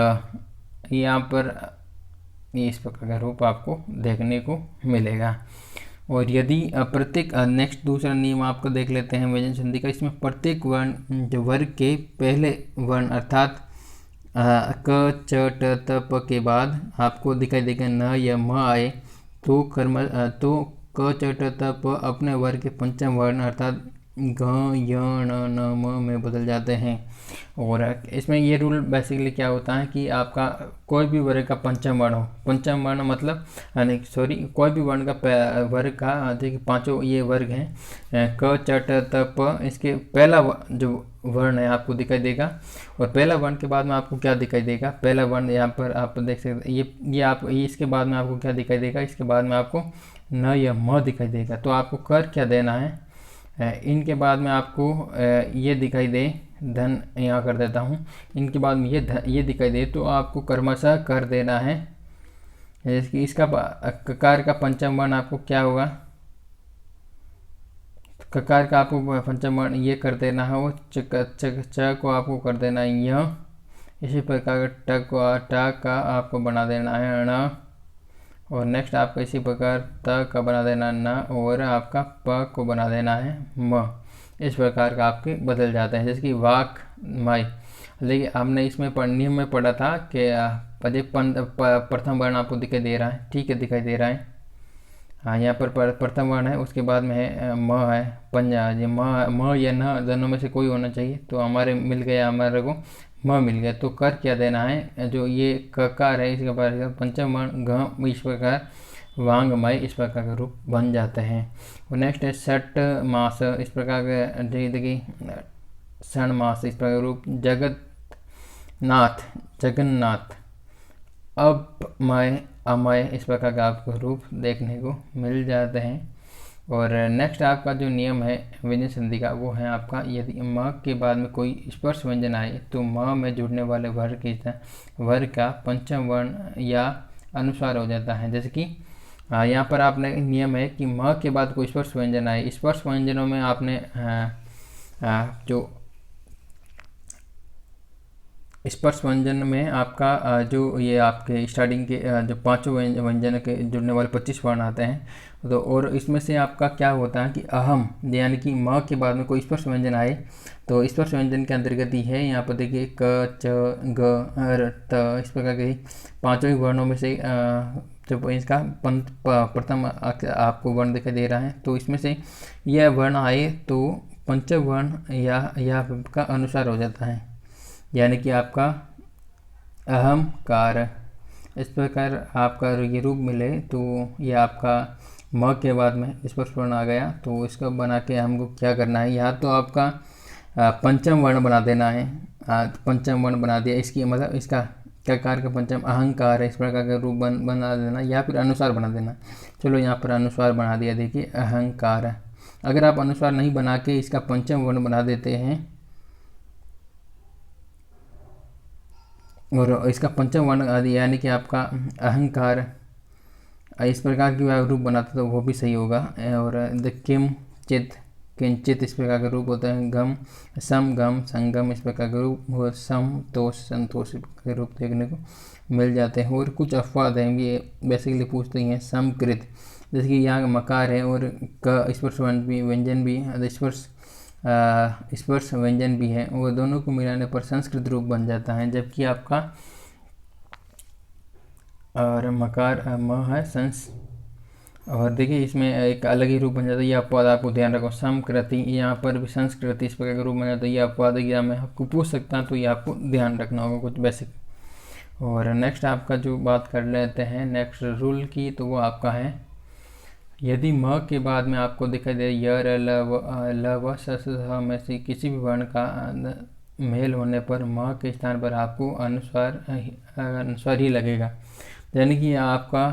यहाँ पर ये इस प्रकार का रूप आपको देखने को मिलेगा। और यदि प्रत्येक नेक्स्ट दूसरा नियम आपको देख लेते हैं व्यंजन संधि का। इसमें प्रत्येक वर्ण जो वर्ग के पहले वर्ण अर्थात क च ट त प के बाद आपको दिखाई देगा न या म आए तो तो क च ट त प अपने वर्ग के पंचम वर्ण अर्थात घ य ण न म में बदल जाते हैं। और इसमें ये रूल बेसिकली क्या होता है कि आपका कोई भी वर्ग का पंचम वर्ण हो, पंचम वर्ण मतलब कोई भी वर्ण का वर्ग का देखिए पांचों ये वर्ग हैं क च ट त प, इसके पहला जो वर्ण है आपको दिखाई देगा। और पहला वर्ण के बाद में आपको क्या दिखाई देगा, पहला वर्ण यहाँ पर आप देख सकते ये आप इसके बाद में आपको क्या दिखाई देगा, इसके बाद में आपको न या म दिखाई देगा। तो आपको कर क्या देना है, इनके बाद में आपको ये दिखाई दे धन यहाँ कर देता हूँ, इनके बाद में ये दिखाई दे तो आपको क्रमशः कर देना है। जैसे कि इसका ककार का पंचम वर्ण आपको क्या होगा, ककार का आपको पंचम वर्ण ये कर देना है, वो च को आपको कर देना है य। इसी प्रकार ट का आपको बना देना है ण। और नेक्स्ट आपका इसी प्रकार त का बना देना न और आपका प को बना देना है म। इस प्रकार का आपके बदल जाते हैं। जैसे कि वाक माई, लेकिन हमने इसमें नियम में पढ़ा था कि प्रथम वर्ण आपको दिखाई दे रहा है, ठीक है दिखाई दे रहा है। हाँ यहाँ पर प्रथम वर्ण है, उसके बाद में है म है पंजा, ये म या न दोनों में से कोई होना चाहिए। तो हमारे मिल गया, हमारे को म मिल गया। तो कर क्या देना है, जो ये ककार है इसके बाद पंचम वर्ण घ, इस प्रकार वांग मय इस प्रकार का रूप बन जाते हैं। और नेक्स्ट है षट मास, इस प्रकार का देखिए षण मास इस प्रकार रूप जगन्नाथ अपमय अमय इस प्रकार का आपको रूप देखने को मिल जाते हैं। और नेक्स्ट आपका जो नियम है व्यंजन संधि का वो है आपका यदि म के बाद में कोई स्पर्श व्यंजन आए तो म में जुड़ने वाले वर्ग का पंचम वर्ण या अनुस्वार हो जाता है। जैसे कि यहाँ पर आपने नियम है कि म के बाद कोई स्पर्श व्यंजन आए, स्पर्श व्यंजनों में आपने जो स्पर्श व्यंजन में आपका जो ये आपके स्टार्टिंग के जो पांचों व्यंजन के जुड़ने वाले 25 वर्ण आते हैं। तो और इसमें से आपका क्या होता है कि अहम यानी कि म के बाद में कोई स्पर्श व्यंजन आए तो स्पर्श व्यंजन के अंतर्गत ही है। यहाँ पर देखिए क च ग र त इस प्रकार के पांचों ही वर्णों में से जब इसका प्रथम आपको वर्ण दिखाई दे रहा है तो इसमें से यह वर्ण आए तो पंचम वर्ण या का अनुसार हो जाता है, यानी कि आपका अहम कार। इस प्रकार आपका ये रूप मिले तो ये आपका म के बाद में स्पर्श वर्ण आ गया। तो इसको बना के हमको क्या करना है, यहाँ तो आपका पंचम वर्ण बना देना है। पंचम वर्ण बना दिया, इसकी मतलब इसका ककार का पंचम अहंकार है, इस प्रकार का रूप बना देना या फिर अनुसार बना देना। चलो यहाँ पर अनुसार बना दिया, देखिए अहंकार। अगर आप अनुसार नहीं बना के इसका पंचम वर्ण बना देते हैं और इसका पंचम वर्ण आदि यानी कि आपका अहंकार इस प्रकार की रूप बनाता तो वो भी सही होगा। और किम चित किंचित इस प्रकार का रूप होता है। गम सम गम संगम इस प्रकार का रूप और समतोष संतोष के रूप देखने को मिल जाते हैं। और कुछ अपवाद हैं, ये बेसिकली पूछते हैं समकृत, जैसे कि यहाँ मकार है और क स्पर्श व्यंजन भी स्पर्श व्यंजन भी है और दोनों को मिलाने पर संस्कृत रूप बन जाता है। जबकि आपका और मकार म है संस, और देखिए इसमें एक अलग ही रूप बन जाता है। ये अपवाद आपको ध्यान रखो, समकृति यहाँ पर भी संस्कृति इस प्रकार का रूप बन जाता है। ये अपवाद या मैं आपको पूछ सकता हूँ तो ये आपको ध्यान रखना होगा कुछ बेसिक। और नेक्स्ट आपका जो बात कर लेते हैं नेक्स्ट रूल की, तो वो आपका है यदि म के बाद में आपको दिखाई दे य र ल व स में से किसी भी वर्ण का मेल होने पर म के स्थान पर आपको अनुस्वार ही लगेगा। यानी कि आपका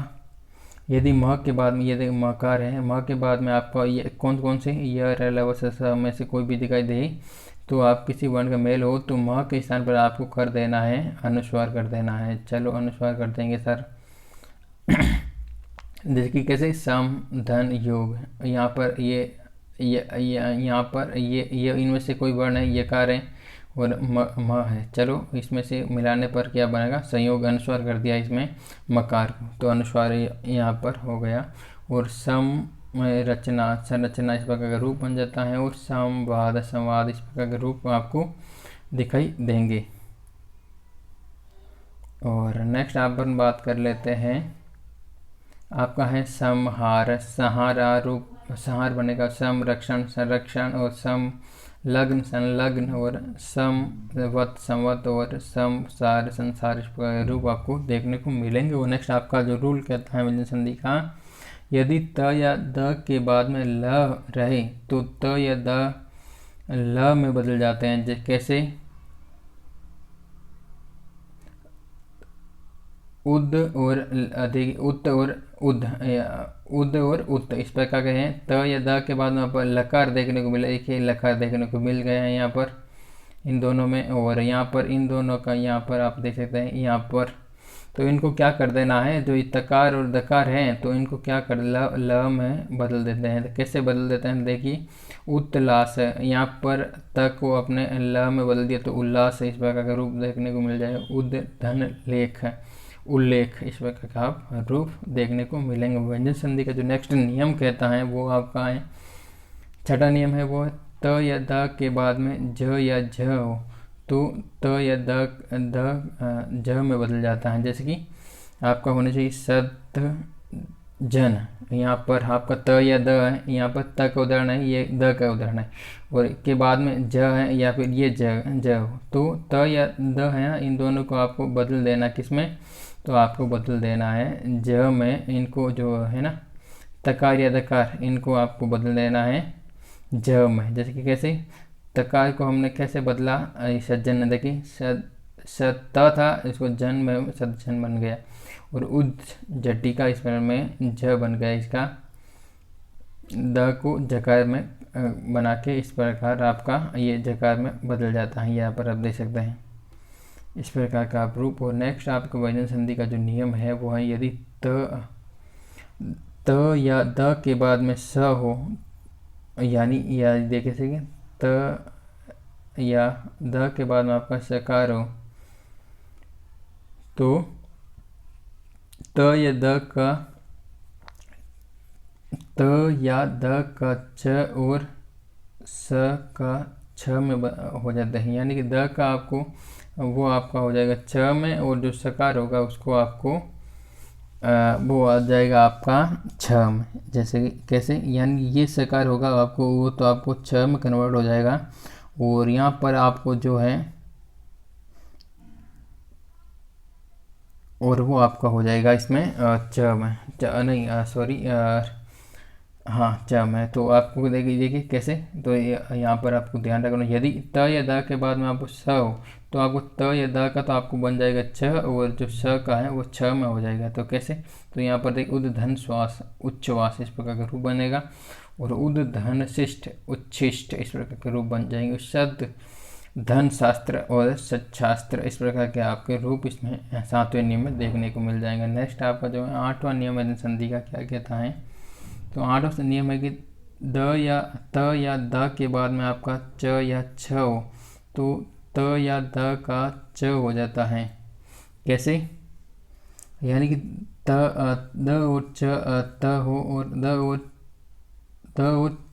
यदि म के बाद में यदि मकार है, म के बाद में आपका ये कौन से य र ल व स में से कोई भी दिखाई दे तो आप किसी वर्ण का मेल हो तो म के स्थान पर आपको कर देना है, अनुस्वार कर देना है। चलो अनुस्वार कर देंगे सर। जैसे कि कैसे सम धन योग, यहाँ पर ये यहाँ पर ये इनमें से कोई वर्ण है यकार है और म है। चलो इसमें से मिलाने पर क्या बनेगा, संयोग अनुस्वार कर दिया इसमें मकार को, तो अनुस्वार यहाँ पर हो गया। और सम रचना, संरचना इस प्रकार का रूप बन जाता है, और संवाद, संवाद इस प्रकार के रूप आपको दिखाई देंगे। और नेक्स्ट अपन बात कर लेते हैं, आपका है समहार। सहारा रूप, संहार बनेगा संरक्षण, संरक्षण, और सम लग्न, संलग्न, और समवत, संवत, और संसार, संसार इस प्रकार के रूप आपको देखने को मिलेंगे। और नेक्स्ट आपका जो रूल कहता है व्यंजन संधि का, यदि त या द के बाद में ल रहे तो त या द ल में बदल जाते हैं। कैसे, उद और अधिक, उत और उद, उद और उत इस प्रकार के हैं। त या द के बाद में आप लकार देखने को मिला, एक ही लकार देखने को मिल गया है यहाँ पर इन दोनों में। और यहाँ पर इन दोनों का यहाँ पर आप देख सकते हैं यहाँ पर, तो इनको क्या कर देना है, जो तकार और दकार हैं तो इनको क्या कर ल में बदल देते हैं। तो कैसे बदल देते हैं, देखिए उत्तलास है, यहाँ पर त को अपने ल में बदल दिया तो उल्लास इस प्रकार का रूप देखने को मिल जाएगा। उद धन लेख, उल्लेख इस प्रकार का आप रूप देखने को मिलेंगे। व्यंजन संधि का जो नेक्स्ट नियम कहता है वो आपका है, छठा नियम है वो त या द के बाद में ज या झ हो तो त या द ज में बदल जाता है। जैसे कि आपका होना चाहिए सत जन, यहाँ पर आपका त या द है, यहाँ पर त का उदाहरण है, ये द का उदाहरण है, और के बाद में ज है या फिर ये ज हो तो त या द है ना, इन दोनों को आपको बदल देना किसमें, तो आपको बदल देना है ज में। इनको जो है ना तकार या दकार, इनको आपको बदल देना है ज में। जैसे कि कैसे, तकार को हमने कैसे बदला, सज्जन, देखिए त था, इसको जन में सज्जन बन गया, और उद जटी का इस में ज बन गया, इसका द को जकार में बना के इस प्रकार आपका ये जकार में बदल जाता है। यहाँ पर आप देख सकते हैं इस प्रकार का आप रूप। और नेक्स्ट आपका व्यंजन संधि का जो नियम है वो है, यदि त या द के बाद में स हो, यानी या देखे सके त या द के बाद में आपका सकार हो तो त या द का च और स का छ में हो जाता है, यानी कि द का आपको वो आपका हो जाएगा छ में, और जो सकार होगा उसको आपको वो आ जाएगा आपका छ में। जैसे कि कैसे, यानी ये सकार होगा आपको वो तो आपको छ में कन्वर्ट हो जाएगा, और यहाँ पर आपको जो है और वो आपका हो जाएगा इसमें च में, नहीं सॉरी, हाँ च में। तो आपको देखिए कैसे, तो यहाँ पर आपको ध्यान रखना, यदि त या द के बाद में आपको स हो तो आपको त या द का तो आपको बन जाएगा छ, और जो स का है वो छ में हो जाएगा। तो कैसे, तो यहाँ पर देखिए उद धन श्वास उच्छ्वास इस प्रकार का रूप बनेगा, और उद धन शिष्ट उच्छिष्ट इस प्रकार के रूप बन जाएंगे। शब्द धन शास्त्र और सच्छास्त्र इस प्रकार के आपके रूप इसमें 7वें नियम में देखने को मिल जाएंगे। नेक्स्ट आपका जो है 8वां नियम है संधि का, क्या कहता है, तो 8वां नियम है कि त या द के बाद में आपका च या छ हो तो त या द का च हो जाता है। कैसे, यानी कि द और च त हो, और द और त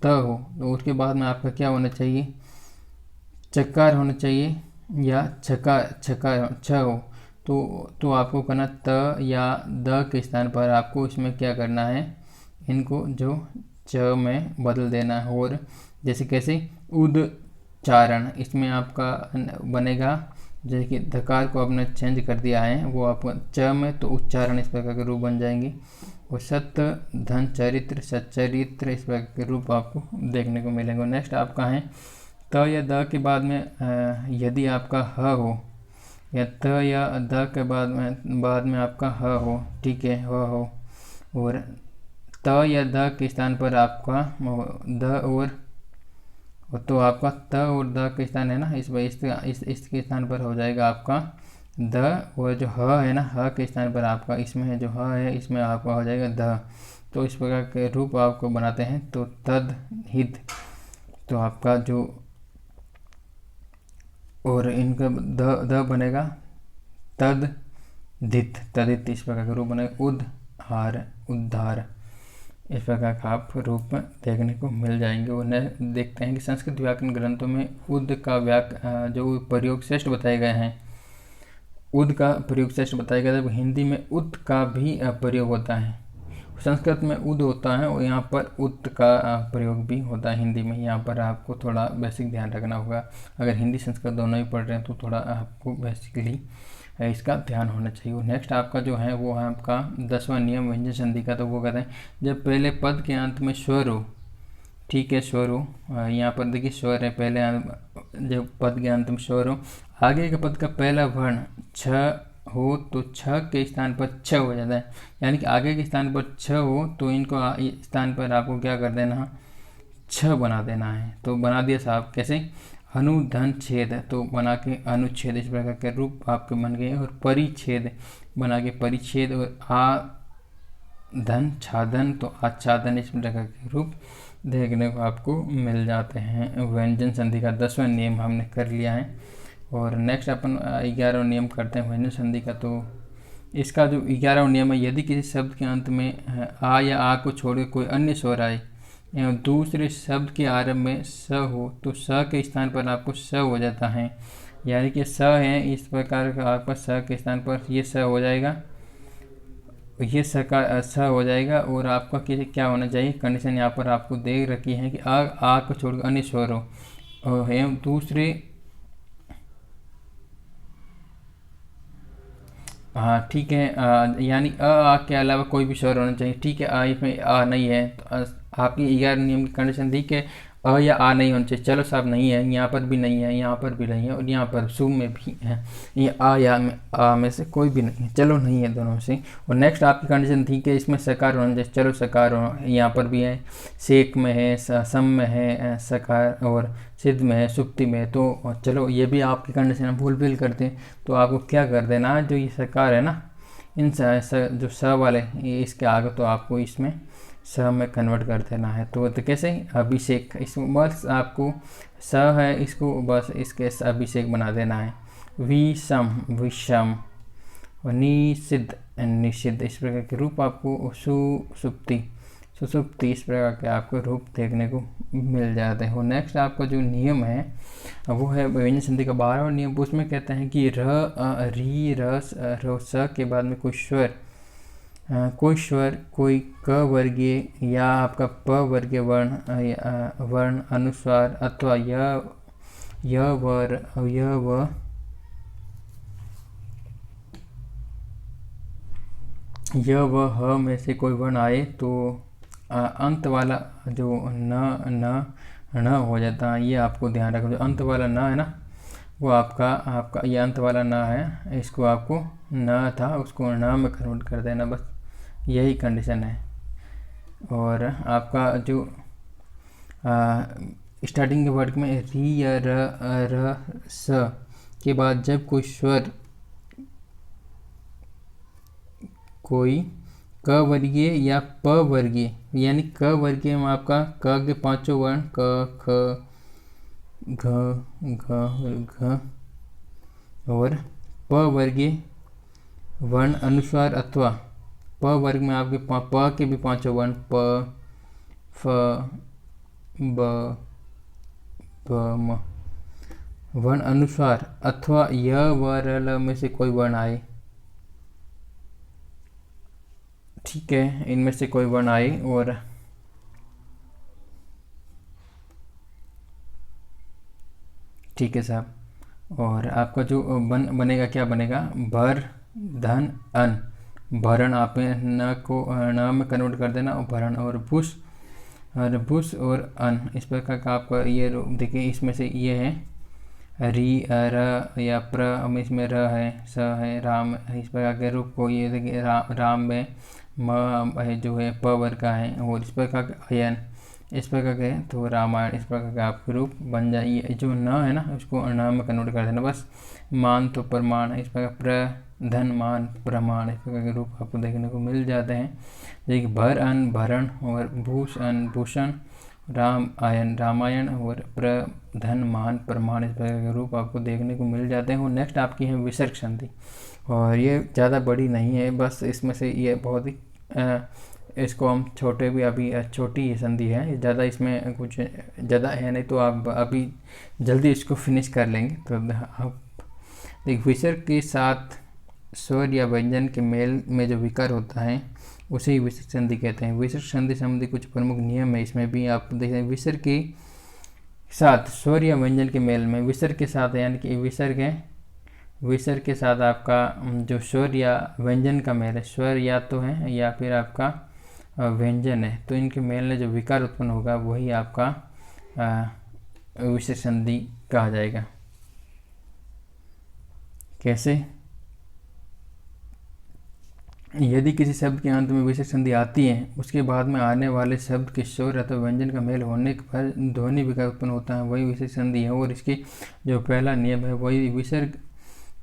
हो तो उसके बाद में आपका क्या होना चाहिए, चकार होना चाहिए, या छ हो तो आपको करना त या द के स्थान पर आपको इसमें क्या करना है, इनको जो च में बदल देना है। और जैसे कैसे, उदचारण इसमें आपका बनेगा, जैसे कि धकार को आपने चेंज कर दिया है वो आपका च में, तो उच्चारण इस प्रकार के रूप बन जाएंगे। और सत्य धन चरित्र सच्चरित्र इस प्रकार के रूप आपको देखने को मिलेंगे। नेक्स्ट आपका है त या द के बाद में यदि आपका ह हो, या त या द के बाद में आपका ह हो, ठीक है, ह हो, और त या द के स्थान पर आपका द और तो आपका त और द के स्थान है ना, इसके स्थान पर हो जाएगा आपका द, और जो ह है ना, ह के स्थान पर आपका इसमें है जो ह है इसमें आपका हो जाएगा द। तो इस प्रकार के रूप आपको बनाते हैं। तो तद हित, तो आपका जो और इनका द बनेगा तद धित, तदित इस प्रकार का रूप बनेगा। उद्धार, उद्धार इस प्रकार का आप रूप देखने को मिल जाएंगे। और देखते हैं कि संस्कृत व्याकरण ग्रंथों में उद का जो प्रयोग श्रेष्ठ बताए गए हैं, उद का प्रयोग श्रेष्ठ बताया गया है। हिंदी में उत का भी प्रयोग होता है। संस्कृत में उद होता है और यहाँ पर उत का प्रयोग भी होता है हिंदी में। यहाँ पर आपको थोड़ा बेसिक ध्यान रखना होगा। अगर हिंदी संस्कृत दोनों ही पढ़ रहे हैं तो थोड़ा आपको बेसिकली इसका ध्यान होना चाहिए। और नेक्स्ट आपका जो है वो है आपका 10वां नियम व्यंजन संधि का। तो वो कहते हैं जब पहले पद के अंत में स्वर हो, ठीक है, स्वर हो, यहाँ पर देखिए स्वर है, पहले जब पद के अंत में स्वर हो, आगे के पद का पहला वर्ण छ हो तो छ के स्थान पर छ हो जाता है। यानी कि आगे के स्थान पर छ हो तो इनको स्थान पर आपको क्या कर देना, छ बना देना है। तो बना दिया साहब, कैसे, अनुधन छेद, तो बना के अनुच्छेद इस प्रकार के रूप आपके बन गए। और परिच्छेद बना के परिच्छेद, और आधन छाधन, तो आच्छादन इस प्रकार के रूप देखने को आपको मिल जाते हैं। व्यंजन संधि का 10वां नियम हमने कर लिया है। और नेक्स्ट अपन 11वां नियम करते हैं व्यंजन संधि का। तो इसका जो 11वां नियम है, यदि किसी शब्द के अंत में आ या आ को छोड़कर कोई अन्य स्वर आए एवं दूसरे शब्द के आरंभ में स हो तो स के स्थान पर आपको स हो जाता है। यानी कि स है, इस प्रकार का आपका स के स्थान पर ये स हो जाएगा, ये स का स हो जाएगा। और आपका क्या होना चाहिए, कंडीशन यहाँ पर आपको दे रखी है कि आ को छोड़कर अन्य स्वर हो एवं दूसरे, हाँ ठीक है, यानी आ के अलावा कोई भी स्वर होना चाहिए। ठीक है, इसमें आ नहीं है तो आपकी 11 नियम की कंडीशन ठीक है, अ या आ नहीं होना चाहिए। चलो साहब नहीं है, यहाँ पर भी नहीं है, यहाँ पर भी नहीं है, और यहाँ पर सु में भी है, ये आ या आ में से कोई भी नहीं है। चलो नहीं है दोनों से। और नेक्स्ट आपकी कंडीशन ठीक है, इसमें सकार होना चाहिए। चलो सकार हो, यहाँ पर भी है, शेक में है, सम में है सकार, और सिद्ध में है, सुक्ति में है। तो चलो ये भी आपकी कंडीशन हम फुलफिल करते हैं। तो आपको क्या कर देना, जो ये सकार है ना, इन जो स वाले इसके आगे तो आपको इसमें स में कन्वर्ट कर देना है। तो कैसे, अभिषेक, इसको बस आपको स है, इसको बस इसके अभिषेक बना देना है। विषम, विषम, और निषिद्ध, निषिद्ध इस प्रकार के रूप आपको सुसुप्ति, सुसुप्ति इस प्रकार के आपको रूप देखने को मिल जाते हैं। और नेक्स्ट आपका जो नियम है वो है व्यंजन संधि का 12वां नियम। उसमें कहते हैं कि र, री, रस, स के बाद में कोई स्वर, कोई क वर्गीय या आपका प वर्गीय वर्ण अनुस्वार अथवा य व ह में से कोई वर्ण आए तो अंत वाला जो न हो जाता है। ये आपको ध्यान रखना। जो अंत वाला न है ना, वो आपका ये अंत वाला न है, इसको आपको न था उसको न में कन्वर्ट कर देना, बस यही कंडीशन है। और आपका जो स्टार्टिंग के वर्ड में री या र स के बाद जब कोई स्वर कोई क वर्गीय या प वर्गीय, यानी क वर्गीय में आपका क के पांचों वर्ण क, ख, घ और प वर्गीय वर्ण अनुस्वार अथवा प वर्ग में आपके प के भी पांचों वर्ण प, फ, ब, म वर्ण अनुस्वार अथवा य व र ल में से कोई वर्ण आए, ठीक है, इनमें से कोई वर्ण आए। और ठीक है साहब। और आपका जो बनेगा क्या बनेगा, भर, धन, अन, भरण आप न को न में कन्वर्ट कर देना, और भरण, और भूष, और भूष और अन इस प्रकार का आपका ये देखिए, इसमें से ये है री, र या प्र, इसमें र है, स है, राम, इस प्रकार के रूप को ये देखिए राम में म है जो है प वर्ग का है, और इस प्रकार का अयन इस प्रकार के, तो रामायण इस प्रकार का आपके रूप बन जाए। जो न है ना उसको न में कन्वर्ट कर देना, बस मान तो प्रमाण इस प्रकार प्र, धन, मान, प्रमाण इस प्रकार के रूप आपको देखने को मिल जाते हैं। जैसे भर, अन, भरण, और भूष, अन, भूषण, रामायण और प्रधनमान प्रमाण इस प्रकार के रूप आपको देखने को मिल जाते हैं। और नेक्स्ट आपकी है विसर्ग संधि, और ये ज़्यादा बड़ी नहीं है, बस इसमें से ये बहुत ही इसको हम छोटे भी अभी छोटी ही संधि है, ज़्यादा इसमें कुछ ज़्यादा है नहीं, तो आप अभी जल्दी इसको फिनिश कर लेंगे। तो आप देख, विसर्ग के साथ स्वर या व्यंजन के मेल में जो विकार होता है उसे ही विसर्ग संधि कहते हैं। विसर्ग संधि संबंधी कुछ प्रमुख नियम है, इसमें भी आप देख रहे हैं। विसर्ग के साथ स्वर या व्यंजन के मेल में, विसर्ग के साथ यानी कि विसर्ग है, विसर्ग के साथ आपका जो स्वर या व्यंजन का मेल है, स्वर या तो है या फिर आपका व्यंजन है, तो इनके मेल में जो विकार उत्पन्न होगा वही आपका विसर्ग संधि कहा जाएगा। कैसे? यदि किसी शब्द के अंत में विसर्ग संधि आती है, उसके बाद में आने वाले शब्द के स्वर अथवा व्यंजन का मेल होने पर ध्वनि विकार उत्पन्न होता है, वही विसर्ग संधि है। और इसकी जो पहला नियम है वही विसर्ग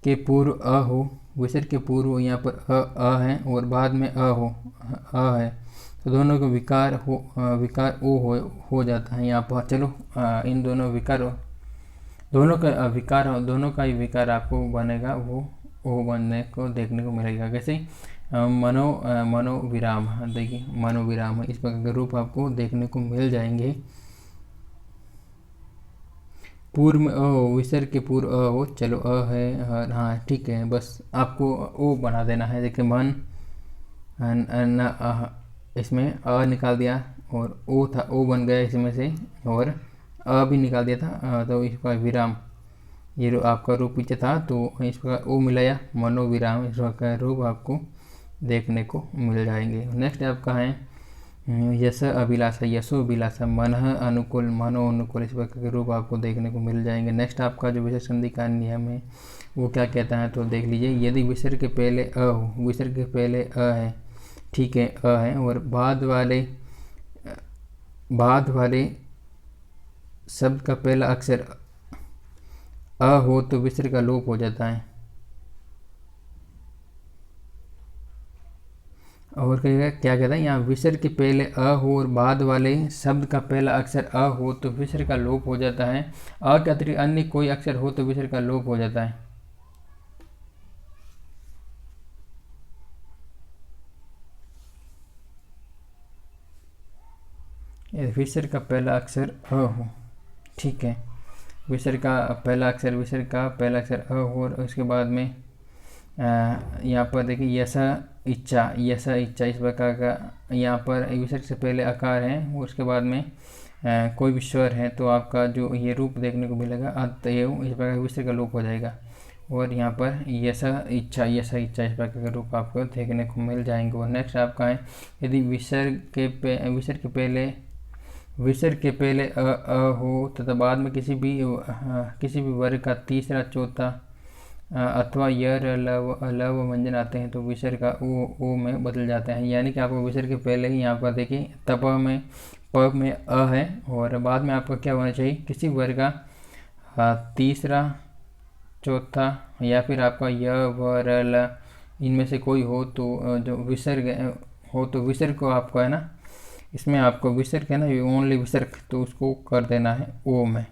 के पूर्व अ हो, विसर्ग के पूर्व यहाँ पर अ है और बाद में अ है, तो दोनों को विकार ओ हो जाता है यहाँ पर। चलो इन दोनों दोनों का ही विकार आपको बनेगा, वो ओ बनने को देखने को मिलेगा। कैसे? मनोविराम, देखिए मनोविराम, इस प्रकार के रूप आपको देखने को मिल जाएंगे। पूर्व में अ हो, विसर्ग के पूर्व अ हो, चलो अ है, हाँ ठीक है, बस आपको ओ बना देना है। देखिए मन इसमें अ निकाल दिया और ओ था, ओ बन गया इसमें से, और अ भी निकाल दिया था, तो इसका विराम, ये आपका रूप पीछे था, तो इस प्रकार ओ मिलाया, मनोविराम, इस प्रकार रूप आपको देखने को मिल जाएंगे। नेक्स्ट आपका है यश अभिलाषा, यशो अभिलाषा, मन अनुकूल, मनो अनुकूल, इस प्रकार के रूप आपको देखने को मिल जाएंगे। नेक्स्ट आपका जो विसर्ग संधि का नियम है वो क्या कहता है, तो देख लीजिए। यदि विसर्ग के पहले अ हो, विसर्ग के पहले अ है, ठीक है, अ है, और बाद वाले शब्द का पहला अक्षर अ हो तो विसर्ग का लोप हो जाता है। और क्या कहता है यहाँ, विसर्ग के पहले अ हो और बाद वाले शब्द का पहला अक्षर अ हो तो विसर्ग का लोप हो जाता है। अ के अतिरिक्त अन्य कोई अक्षर हो तो विसर्ग का लोप हो जाता है। विसर्ग का पहला अक्षर अ हो, ठीक है, विसर्ग का पहला अक्षर अ हो, और उसके बाद में यहाँ पर देखिए यशा इच्छा, इस प्रकार का यहाँ पर विसर्ग से पहले आकार है और उसके बाद में कोई भी स्वर है, तो आपका जो ये रूप देखने को मिलेगा अतएव, इस प्रकार विसर्ग का लोप हो जाएगा। और यहाँ पर यशा इच्छा, इस प्रकार का रूप आपको देखने को मिल जाएंगे। और नेक्स्ट आपका है, यदि विसर्ग के पहले अ हो तथा बाद में किसी भी वर्ग का तीसरा चौथा अथवा य लव व्यंजन आते हैं तो विसर्ग का ओ में बदल जाते हैं। यानी कि आपको विसर्ग के पहले ही यहाँ पर देखिए तप में प में अ है और बाद में आपका क्या होना चाहिए, किसी वर्ग का तीसरा चौथा या फिर आपका य व र ल इनमें से कोई हो, तो जो विसर्ग हो तो विसर्ग को आपको है ना, इसमें आपको विसर्ग है ना, ये ओनली विसर्ग, तो उसको कर देना है ओ में।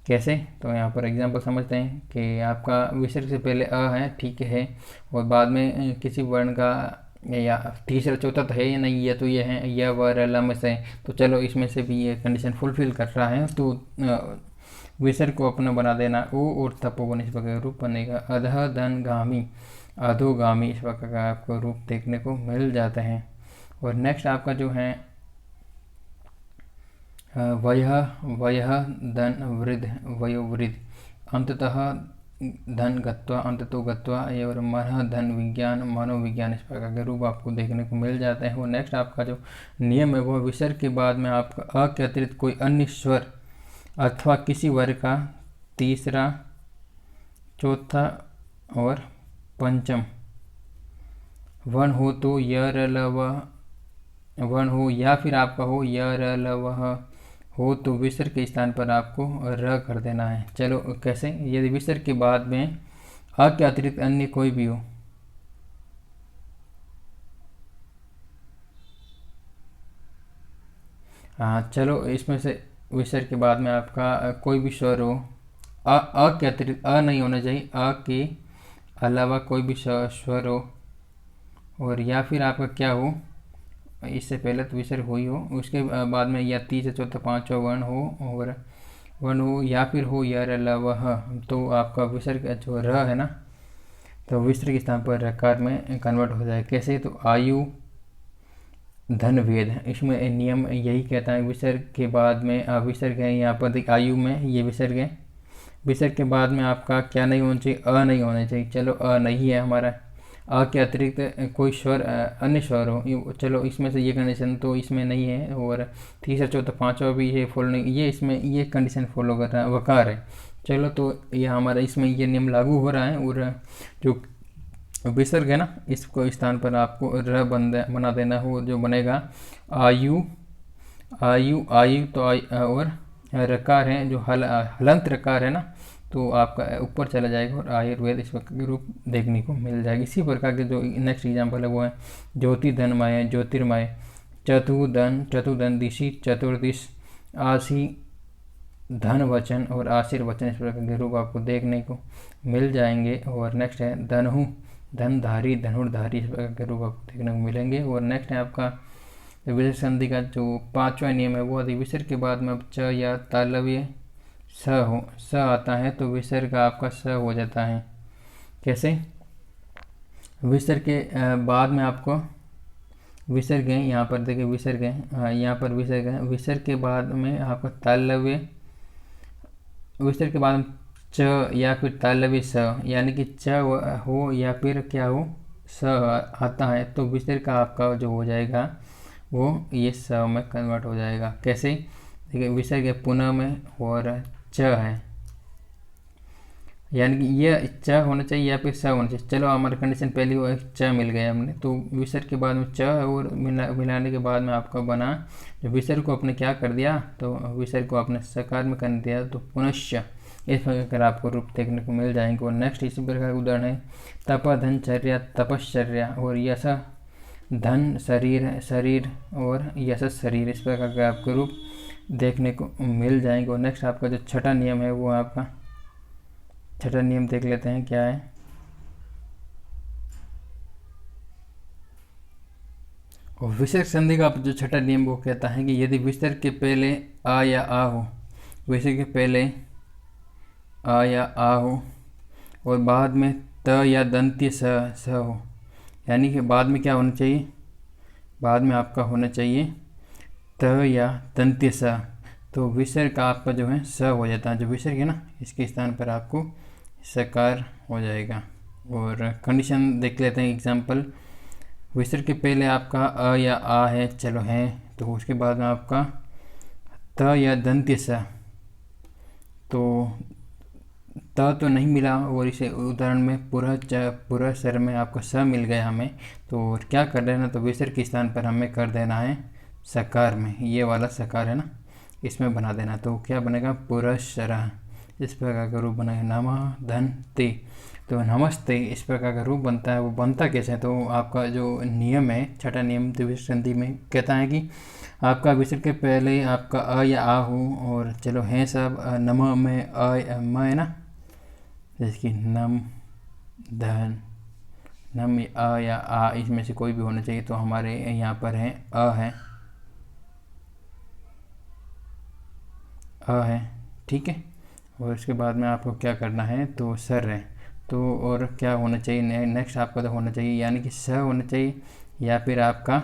कैसे? तो यहाँ पर एग्जांपल समझते हैं कि आपका विसर्ग से पहले अ है, ठीक है, और बाद में किसी वर्ण का या तीसरा चौथा तो है या नहीं, ये तो ये है यह व र ल में से, तो चलो इसमें से भी ये कंडीशन फुलफिल कर रहा है, तो विसर्ग को अपना बना देना ओ और तपोवन, इस प्रकार का रूप बनेगा। अधः धन गामी, अधोगामी, इस प्रकार का आपको रूप देखने को मिल जाते हैं। और नेक्स्ट आपका जो है वयः धन वृद्ध, वयोवृद्ध, अंततः धन गत्वा, अंततो गत्वा, और मन धन विज्ञान, मनोविज्ञान, इस प्रकार के रूप आपको देखने को मिल जाते हैं। और नेक्स्ट आपका जो नियम है वो विसर्ग के बाद में आपका अ के अतिरिक्त कोई अन्य स्वर अथवा किसी वर्ग का तीसरा चौथा और पंचम वर्ण हो तो य र ल व वर्ण हो, या फिर आपका हो य र ल व हो तो विसर्ग के स्थान पर आपको र कर देना है। चलो कैसे? यदि विसर्ग के बाद में अ के अतिरिक्त अन्य कोई भी हो, हाँ चलो, इसमें से विसर्ग के बाद में आपका कोई भी स्वर हो, अ के अतिरिक्त अ नहीं होना चाहिए, अ के अलावा कोई भी स्वर हो, और या फिर आपका क्या हो, इससे पहले तो विसर्ग हो ही हो, उसके बाद में या तीसरा चौथा पाँचवा वर्ण हो, और वर्ण हो, या फिर हो यर अलावा ह, तो आपका विसर्ग जो र है ना, तो विसर्ग के स्थान पर रकार में कन्वर्ट हो जाए। कैसे? तो आयु धन वेद, इसमें नियम यही कहता है, विसर्ग के बाद में विसर्ग है, यहाँ पर देखिए आयु में ये विसर्ग है, विसर्ग के बाद में आपका क्या नहीं होना चाहिए, अ नहीं होना चाहिए। चलो अ नहीं है हमारा, अ के अतिरिक्त कोई स्वर अन्य स्वर हो, चलो इसमें से ये कंडीशन तो इसमें नहीं है, और तीसरा चौथा पाँचवा भी ये फॉलो नहीं, ये इसमें ये कंडीशन फॉलो कर रहा है, वकार है। चलो तो ये हमारा इसमें ये नियम लागू हो रहा है, और जो विसर्ग है ना, इसको स्थान पर आपको र बना देना हो, जो बनेगा आयु आयु आयु, तो और रकार है जो हलंत रकार है ना, तो आपका ऊपर चला जाएगा और आयुर्वेद इस प्रकार के रूप देखने को मिल जाएगा। इसी प्रकार के जो नेक्स्ट एग्जाम्पल है वो है ज्योति धनमय ज्योतिर्मय, चतुर्धन दिशि चतुर्दिश, आशी धन वचन और आशीर्वचन, इस प्रकार के रूप आपको देखने को मिल जाएंगे। और नेक्स्ट है धनहु धनधारी धनुर्धारी, इस प्रकार के रूप आपको देखने को मिलेंगे। और नेक्स्ट है आपका विसर्ग संधि का जो पांचवा नियम है वो आदि विसर्ग के बाद में अब च या तालव्य स आता है, तो विसर्ग आपका स हो जाता है। कैसे? विसर्ग के बाद में आपको विसर्ग है, यहाँ पर देखिए विसर्ग है, यहाँ पर विसर्ग है, विसर्ग के बाद में आपका तालव्य, विसर्ग के बाद च या फिर तालव्य स, यानी कि च हो या फिर क्या हो, स आता है, तो विसर्ग का आपका जो हो जाएगा वो ये स में कन्वर्ट हो जाएगा। कैसे? देखिए विसर्ग है पुनः में और च है, यानी कि ये च होना चाहिए या फिर स होना चाहिए। चलो हमारा कंडीशन पहली वो च मिल गया हमने, तो विसर्ग के बाद में च और मिलाने के बाद में आपका बना, जो विसर्ग को आपने क्या कर दिया, तो विसर्ग को आपने सकार में कर दिया, तो पुनश्च, इस प्रकार आपको रूप देखने को मिल जाएंगे। और नेक्स्ट इसी प्रकार का उदाहरण है तपधनचर्या तपश्चर्या, और यश धन शरीर और यश शरीर, इस प्रकार के आपको रूप देखने को मिल जाएंगे। और नेक्स्ट आपका जो छठा नियम है वो आपका छठा नियम देख लेते हैं क्या है। और विसर्ग संधि का जो छठा नियम वो कहता है कि यदि विसर्ग के पहले आ या आ हो, विसर्ग के पहले आ या आ हो और बाद में त या दंत्य स हो, यानी कि बाद में क्या होना चाहिए, बाद में आपका होना चाहिए त या दंत्य स, तो विसर्ग का आपका जो है स हो जाता है, जो विसर्ग है ना इसके स्थान पर आपको सकार हो जाएगा। और कंडीशन देख लेते हैं एग्जाम्पल, विसर्ग के पहले आपका अ या आ है, चलो है, तो उसके बाद में आपका त या दंत्य स, तो त तो नहीं मिला, और इसे उदाहरण में पूरा सर में आपका स मिल गया हमें, तो क्या कर देना, तो विसर्ग के स्थान पर हमें कर देना है सकार में, ये वाला सकार है ना इसमें बना देना, तो क्या बनेगा पुरस्सरः, इस प्रकार का रूप बनेगा नमः धन ते, तो नमस्ते इस प्रकार का रूप बनता है। वो बनता कैसे है, तो आपका जो नियम है छठा नियम द्विवचन संधि में कहता है कि आपका विसर्ग के पहले आपका अ या आ हो, और चलो है सब नमः में अ म है ना, जैसे कि नम धन नम अ या आ, इसमें से कोई भी होना चाहिए, तो हमारे यहाँ पर है अ है, ठीक है। और इसके बाद में आपको क्या करना है, तो सर है, तो और क्या होना चाहिए, नेक्स्ट आपका तो होना चाहिए, यानी कि स होना चाहिए, या फिर आपका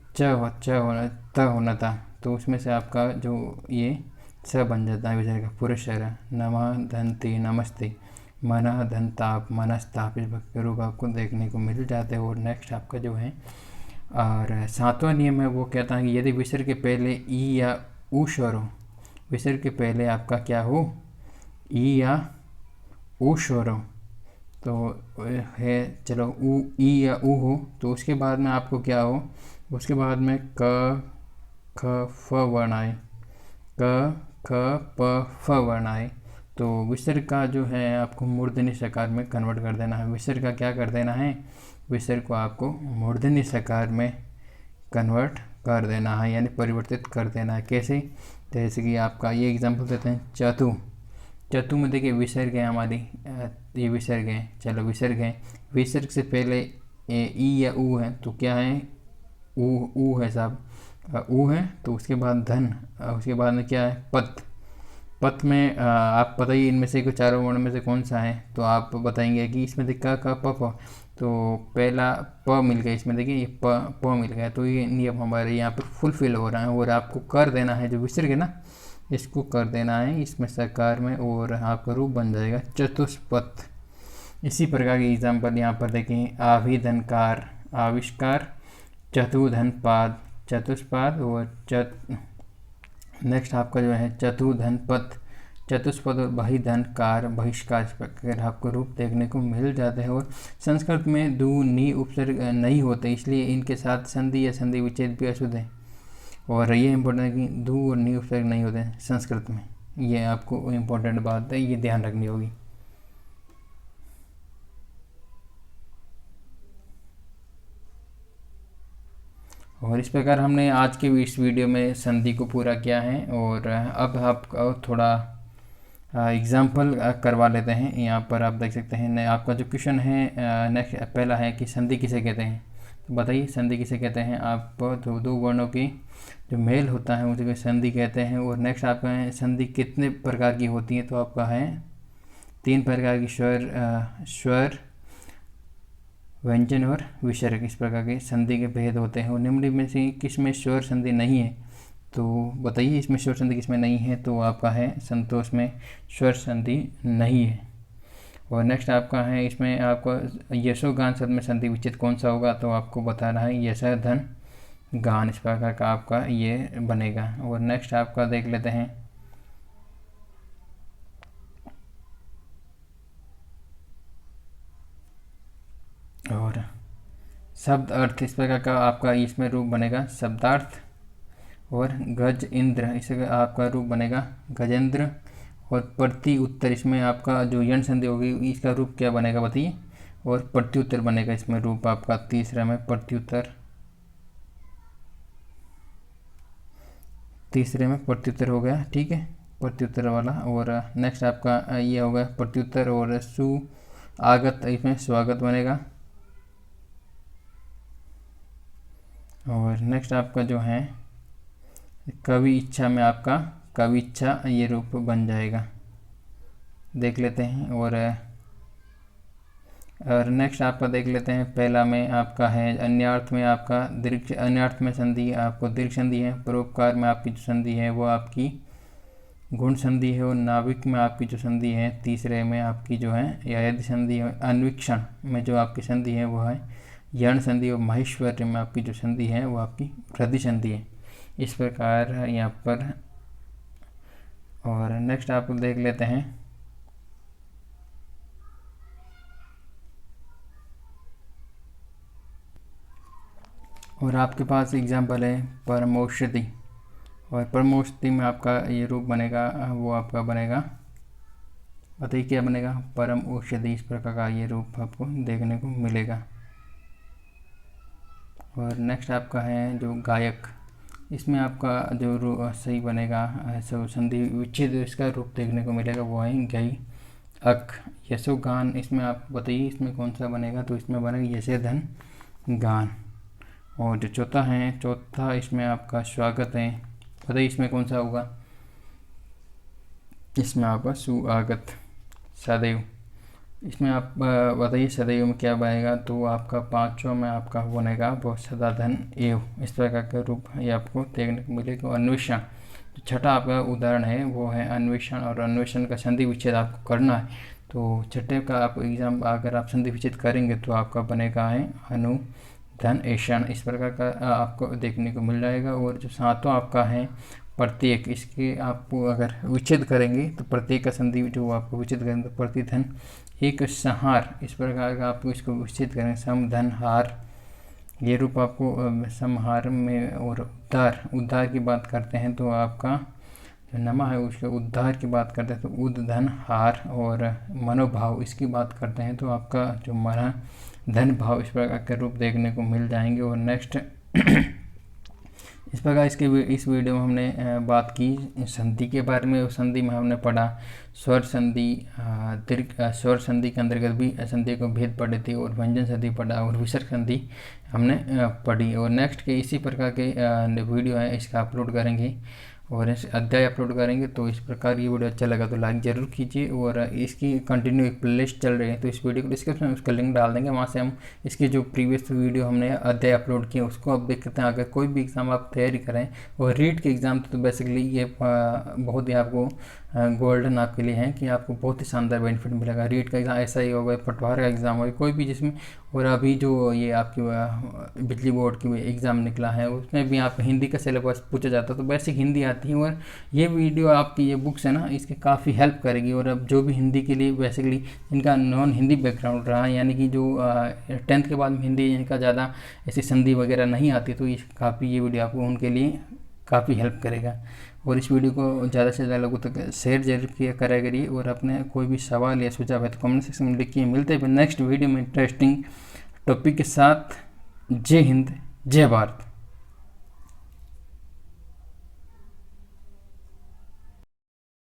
त होना था, तो उसमें से आपका जो ये स बन जाता है विसर्ग का पुरस्सर, नमः धनते नमस्ते, मनः धनताप मनस्ताप, इस के रूप आपको देखने को मिल जाते हैं। और नेक्स्ट आपका जो है और सातवां नियम है वो कहता है कि यदि विसर्ग के पहले ई या ऊ स्वर हो, विसर्ग के पहले आपका क्या हो, ई या ऊ स्वर हो, तो है चलो ऊ ई या ऊ हो, तो उसके बाद में आपको क्या हो, उसके बाद में क ख फ वर्ण आए, क ख प फ वर्ण आए, तो विसर्ग का जो है आपको मूर्धन्य सकार में कन्वर्ट कर देना है। विसर्ग का क्या कर देना है, विसर्ग को आपको मूर्धन्य सकार में कन्वर्ट कर देना है, यानी परिवर्तित कर देना है। कैसे? जैसे कि आपका ये एग्जाम्पल देते हैं, चतु। चतु में देखिए विसर्ग है हमारी, ये विसर्ग है। चलो विसर्ग है, विसर्ग से पहले ई या ऊ है तो क्या है? ऊ है साहब, ऊ है। तो उसके बाद धन, उसके बाद में क्या है? पत। पत में आप बताइए इनमें से को चारों वर्ण में से कौन सा है? तो आप बताएंगे कि इसमें से क प। तो पहला प मिल गया, इसमें देखिए ये प मिल गया। तो ये नियम हमारे यहाँ पर फुलफिल हो रहा है और आपको कर देना है, जो विसर्ग है ना इसको कर देना है इसमें सकार में, और आपका रूप बन जाएगा चतुष्पथ। इसी प्रकार के एग्जाम्पल यहाँ पर देखें, आभिधनकार, आविष्कार, चतुधनपाद, चतुष्पाद, और नेक्स्ट आपका जो है चतुधनपथ, चतुष्पद, और बहिधनकार, बहिष्कार। इस प्रकार आपको रूप देखने को मिल जाते हैं। और संस्कृत में दू नी उपसर्ग नहीं होते, इसलिए इनके साथ संधि या संधि विच्छेद भी अशुद्ध है। और ये इम्पोर्टेंट है कि दू और नी उपसर्ग नहीं होते हैं संस्कृत में, ये आपको इम्पोर्टेंट बात है, ये ध्यान रखनी होगी। और इस प्रकार हमने आज के इस वीडियो में संधि को पूरा किया है। और अब आपका थोड़ा एग्जाम्पल करवा लेते हैं। यहाँ पर आप देख सकते हैं आपका जो क्वेश्चन है नेक्स्ट पहला है कि संधि किसे कहते हैं? तो बताइए संधि किसे कहते हैं? आप तो दो वर्णों की जो मेल होता है उसे संधि कहते हैं। और नेक्स्ट आपका है संधि कितने प्रकार की होती है? तो आपका है 3 प्रकार की, स्वर, व्यंजन और विसर्ग। इस प्रकार के संधि के भेद होते हैं। और निम्न में से किसमें स्वर संधि नहीं है? तो बताइए इसमें स्वर संधि किसमें नहीं है? तो आपका है संतोष में स्वर संधि नहीं है। और नेक्स्ट आपका है इसमें आपका यशोगान शब्द में संधि विच्छेद कौन सा होगा? तो आपको बताना है यशोधन गान। इस प्रकार का आपका ये बनेगा। और नेक्स्ट आपका देख लेते हैं और शब्द अर्थ। इस प्रकार का आपका इसमें रूप बनेगा शब्दार्थ। और गज इंद्र, इसका आपका रूप बनेगा गजेंद्र। और प्रति उत्तर, इसमें आपका जो यण संधि होगी इसका रूप क्या बनेगा बताइए? और प्रत्युत्तर बनेगा इसमें रूप आपका तीसरा में प्रत्युत्तर, तीसरे में प्रत्युत्तर हो गया, ठीक है, प्रत्युत्तर वाला। और नेक्स्ट आपका ये होगा प्रत्युत्तर। और आगत, इसमें स्वागत बनेगा। और नेक्स्ट आपका जो है कवि इच्छा में आपका कवि इच्छा ये रूप बन जाएगा, देख लेते हैं। और नेक्स्ट आपका देख लेते हैं पहला में आपका है अन्यार्थ में आपका दीर्घ, अन्यार्थ में संधि आपको दीर्घ संधि है। परोपकार में आपकी जो संधि है वो आपकी गुण संधि है। और नाविक में आपकी जो संधि है तीसरे में आपकी जो है यदि संधि है। अन्वीक्षण में जो आपकी संधि है वो है यण संधि। और महेश्वरी में आपकी जो संधि है वो आपकी वृद्धि संधि है। इस प्रकार यहाँ पर। और नेक्स्ट आप देख लेते हैं और आपके पास एग्जाम्पल है परमौषधि। और परमौषधि में आपका ये रूप बनेगा, वो आपका बनेगा, बताइए क्या बनेगा? परम औषधि। इस प्रकार का ये रूप आपको देखने को मिलेगा। और नेक्स्ट आपका है जो गायक, इसमें आपका जो सही बनेगा संधि विच्छेद इसका रूप देखने को मिलेगा, वो है गई अक। यशोगान, इसमें आप बताइए इसमें कौन सा बनेगा? तो इसमें बनेगा यशोधन गान। और जो चौथा इसमें आपका स्वागत है, बताइए इसमें कौन सा होगा? इसमें आपका सुआगत। सदैव, इसमें आप बताइए सदैव में क्या बनेगा? तो आपका पांचों में आपका बनेगा वो सदाधन एव। इस प्रकार का रूप ये आपको देखने को मिलेगा। अन्वेषण, तो छठा आपका उदाहरण है वो है अन्वेषण। और अन्वेषण का संधि विच्छेद आपको करना है। तो छठे का आप एग्जाम अगर आप संधि विच्छेद करेंगे तो आपका बनेगा है अनुधन ऐषण। इस प्रकार का आपको देखने को मिल जाएगा। और जो सातवां आपका है प्रत्येक, इसके आपको अगर विच्छेद करेंगे तो प्रत्येक का संधि जो आपको विच्छेद करेंगे तो प्रतिधन एक संहार। इस प्रकार का आपको इसको विच्छेद करेंगे समधन हार, ये रूप आपको संहार में। और उद्धार की बात करते हैं तो आपका जो नमा है उसके उद्धार की बात करते हैं तो उद्धन हार। और मनोभाव, इसकी बात करते हैं तो आपका जो मन धन भाव, इस प्रकार के रूप देखने को मिल जाएंगे। और नेक्स्ट इस प्रकार इस वीडियो में हमने बात की संधि के बारे में। संधि में हमने पढ़ा स्वर संधि, दीर्घ स्वर संधि के अंतर्गत भी संधि को भेद पढ़े थे, और व्यंजन संधि पढ़ा, और विसर्ग संधि हमने पढ़ी। और नेक्स्ट के इसी प्रकार के वीडियो है इसका अपलोड करेंगे और इस अध्याय अपलोड करेंगे। तो इस प्रकार ये वीडियो अच्छा लगा तो लाइक ज़रूर कीजिए, और इसकी कंटिन्यू एक प्लेलिस्ट चल रही है, तो इस वीडियो को डिस्क्रिप्शन में उसका लिंक डाल देंगे, वहाँ से हम इसकी जो प्रीवियस वीडियो हमने अध्याय अपलोड किए उसको आप देख सकते हैं। अगर कोई भी एग्ज़ाम आप तैयारी करें, और रीट के एग्ज़ाम तो बेसिकली ये बहुत ही आपको गोल्डन आपके लिए है कि आपको बहुत ही शानदार बेनिफिट मिलेगा। रीट का एग्ज़ाम ऐसा ही होगा, पटवार का एग्ज़ाम होगा, कोई भी जिसमें, और अभी जो ये आपकी बिजली बोर्ड की एग्ज़ाम निकला है उसमें भी आप हिंदी का सिलेबस पूछा जाता है, तो बेसिक हिंदी आती है। और ये वीडियो आपकी ये बुक्स है ना, इसके काफ़ी हेल्प करेगी। और अब जो भी हिंदी के लिए बेसिकली इनका नॉन हिंदी बैकग्राउंड रहा, यानी कि जो 10th के बाद हिंदी इनका ज़्यादा ऐसी संधि वगैरह नहीं आती, तो ये वीडियो आपको उनके लिए काफ़ी हेल्प करेगा। और इस वीडियो को ज़्यादा से ज़्यादा लोगों तक शेयर जरूर करा करिए, और अपने कोई भी सवाल या सुझाव है तो कमेंट सेक्शन में लिखिए। मिलते हैं नेक्स्ट वीडियो में इंटरेस्टिंग टॉपिक के साथ। जय हिंद, जय भारत।